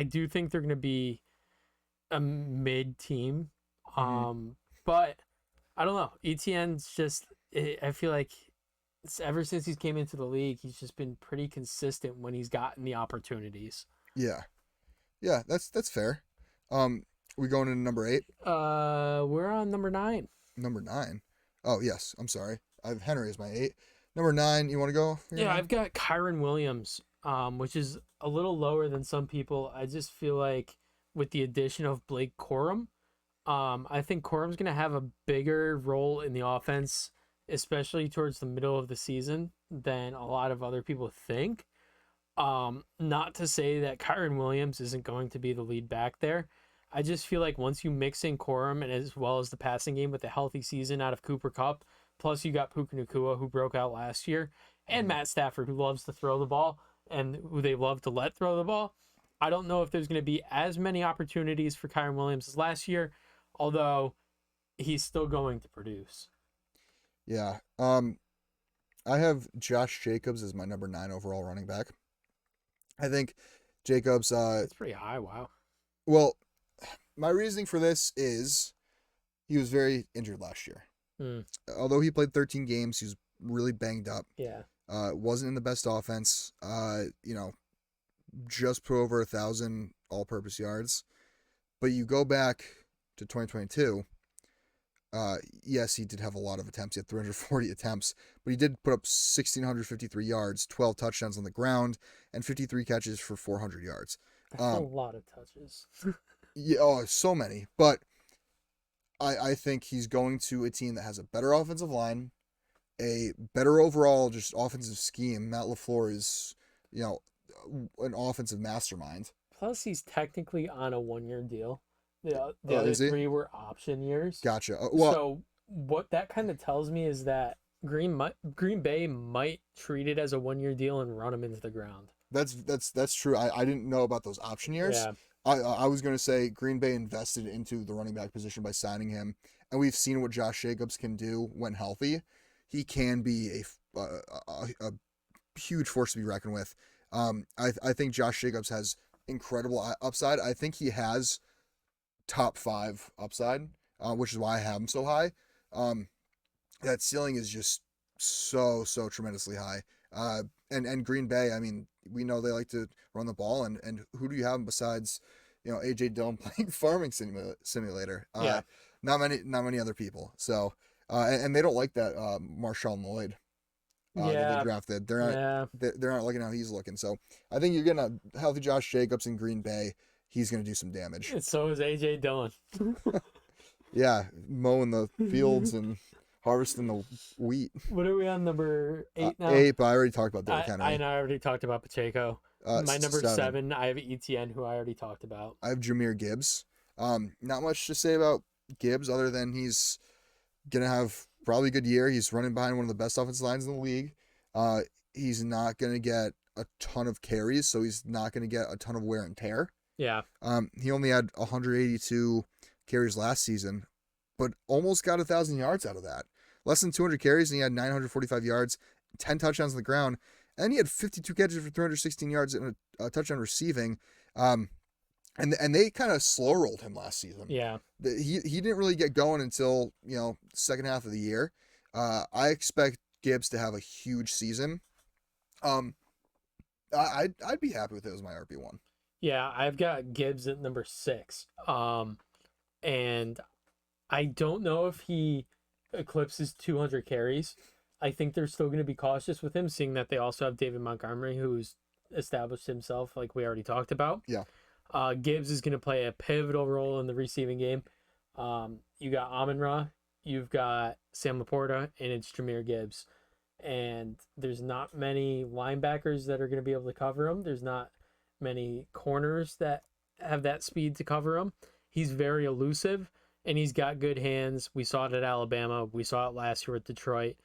do think they're going to be a mid team, but I don't know. ETN's just I feel like ever since he's came into the league, he's just been pretty consistent when he's gotten the opportunities. Yeah. Yeah, that's fair. We going into number 8? We're on number 9. Number 9. Oh, yes. I'm sorry. I have Henry as my 8. Number 9, you want to go? Yeah, I've got Kyron Williams, which is a little lower than some people. I just feel like with the addition of Blake Corum, I think Corum's going to have a bigger role in the offense, especially towards the middle of the season, than a lot of other people think. Not to say that Kyron Williams isn't going to be the lead back there. I just feel like once you mix in Corum and as well as the passing game with a healthy season out of Cooper Kupp, plus you got Puka Nacua, who broke out last year, and Matt Stafford, who loves to throw the ball and who they love to let throw the ball. I don't know if there's going to be as many opportunities for Kyron Williams as last year, although he's still going to produce. Yeah. I have Josh Jacobs as my number 9 overall running back. I think Jacobs. That's pretty high. Wow. Well, my reasoning for this is he was very injured last year. Although he played 13 games, he was really banged up. Yeah. Wasn't in the best offense. Just put over 1,000 all-purpose yards. But you go back to 2022. Yes, he did have a lot of attempts. He had 340 attempts, but he did put up 1,653 yards, 12 touchdowns on the ground, and 53 catches for 400 yards. That's a lot of touches. Yeah, so many. But I think he's going to a team that has a better offensive line, a better overall just offensive scheme. Matt LaFleur is, an offensive mastermind. Plus, he's technically on a 1-year deal. The other 3 were option years. Gotcha. So what that kind of tells me is that Green Bay might treat it as a 1-year deal and run him into the ground. That's true. I didn't know about those option years. Yeah. I was going to say Green Bay invested into the running back position by signing him, and we've seen what Josh Jacobs can do when healthy. He can be a huge force to be reckoned with. I think Josh Jacobs has incredible upside. I think he has top 5 upside, which is why I have him so high. That ceiling is just so tremendously high. And Green Bay, I mean, we know they like to run the ball, and who do you have besides, AJ Dillon playing Farming Simulator? Yeah. Not many other people. So, and they don't like that Marshawn Lloyd that they drafted. They're not looking how he's looking. So I think you're getting a healthy Josh Jacobs in Green Bay. He's going to do some damage. And so is AJ Dillon. Yeah, mowing the fields and harvesting the wheat. What are we on, number 8 now? 8, but I already talked about Derrick Henry. I already talked about Pacheco. My number 7, I have ETN, who I already talked about. I have Jahmyr Gibbs. Not much to say about Gibbs other than he's going to have probably a good year. He's running behind one of the best offensive lines in the league. He's not going to get a ton of carries, so he's not going to get a ton of wear and tear. Yeah. He only had 182 carries last season, but almost got 1,000 yards out of that. Less than 200 carries, and he had 945 yards, 10 touchdowns on the ground, and he had 52 catches for 316 yards and a touchdown receiving. And they kind of slow rolled him last season. Yeah. He didn't really get going until second half of the year. I expect Gibbs to have a huge season. I'd be happy with it as my RB1. Yeah, I've got Gibbs at number 6. And I don't know if he eclipses 200 carries. I think they're still going to be cautious with him, seeing that they also have David Montgomery, who's established himself, like we already talked about. Yeah. Gibbs is going to play a pivotal role in the receiving game. You got Amon-Ra, you've got Sam Laporta, and it's Jahmyr Gibbs. and there's not many linebackers that are going to be able to cover him. There's not many corners that have that speed to cover him. He's very elusive, and he's got good hands. We saw it at Alabama. We saw it last year at Detroit.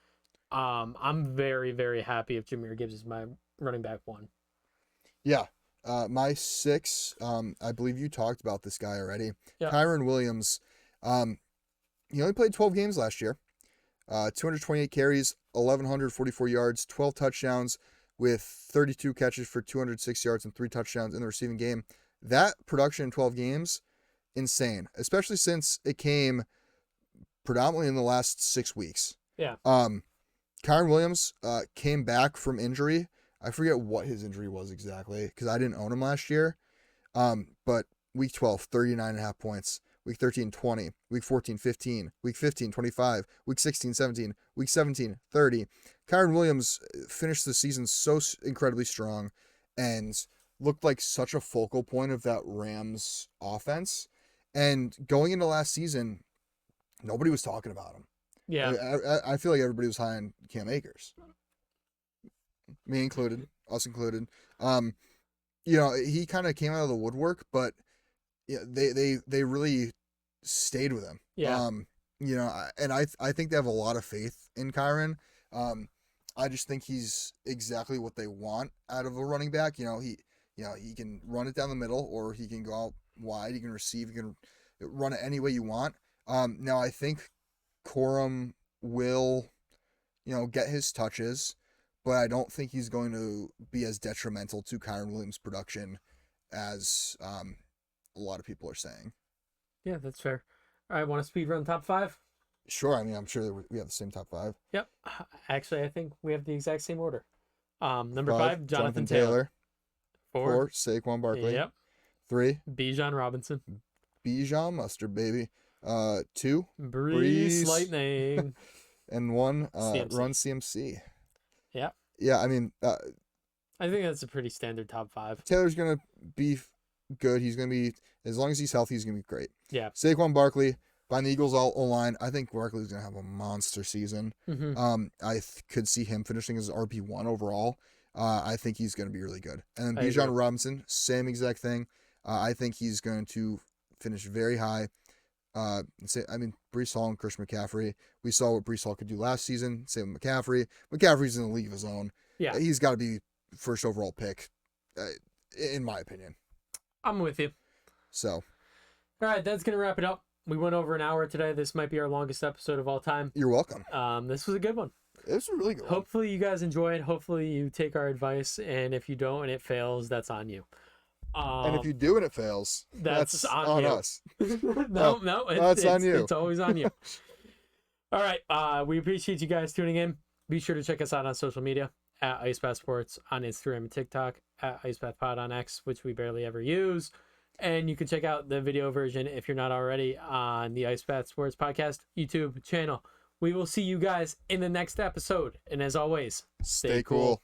I'm very, very happy if Jahmyr Gibbs is my running back 1. Yeah. My 6, I believe you talked about this guy already. Yeah. Kyren Williams. He only played 12 games last year. 228 carries, 1,144 yards, 12 touchdowns with 32 catches for 206 yards and 3 touchdowns in the receiving game. That production in 12 games, insane, especially since it came predominantly in the last 6 weeks. Yeah. Kyren Williams came back from injury. I forget what his injury was exactly because I didn't own him last year. But week 12, 39.5 points. Week 13, 20. Week 14, 15. Week 15, 25. Week 16, 17. Week 17, 30. Kyren Williams finished the season so incredibly strong and looked like such a focal point of that Rams offense. And going into last season, nobody was talking about him. Yeah. I feel like everybody was high on Cam Akers. Me included, us included. He kind of came out of the woodwork, but they really stayed with him. Yeah. And I think they have a lot of faith in Kyren. I just think he's exactly what they want out of a running back. He can run it down the middle, or he can go out wide. He can receive. He can run it any way you want. Now I think Corum will, get his touches, but I don't think he's going to be as detrimental to Kyren Williams' production as a lot of people are saying. Yeah, that's fair. All right, want to speed run top 5? Sure. I mean, I'm sure that we have the same top 5. Yep. Actually, I think we have the exact same order. Number 5, Jonathan Taylor. 4, Saquon Barkley. Yep. 3, Bijan Robinson. Bijan Mustard, baby. 2, Brees Lightning. And 1, CMC. Run CMC. Yeah. Yeah, I mean, I think that's a pretty standard top 5. Taylor's going to be good. He's going to be, as long as he's healthy, he's going to be great. Yeah. Saquon Barkley, behind the Eagles O-line, I think Barkley's going to have a monster season. Mm-hmm. I could see him finishing as RB1 overall. I think he's going to be really good. And then I Bijan agree. Robinson, same exact thing. I think he's going to finish very high. Breece Hall and Christian McCaffrey. We saw what Breece Hall could do last season. Same with McCaffrey. McCaffrey's in a league of his own. Yeah. He's got to be first overall pick, in my opinion. I'm with you. So. All right, that's going to wrap it up. We went over an hour today. This might be our longest episode of all time. You're welcome. This was a good one. It was a really good one. Hopefully you guys enjoy it. Hopefully you take our advice. And if you don't and it fails, that's on you. And if you do and it fails, that's on us. No, that's on you. It's always on you. All right. We appreciate you guys tuning in. Be sure to check us out on social media at IcePath Sports on Instagram and TikTok, at IcePathPod on X, which we barely ever use. And you can check out the video version if you're not already on the IcePath Sports Podcast YouTube channel. We will see you guys in the next episode. And as always, stay cool.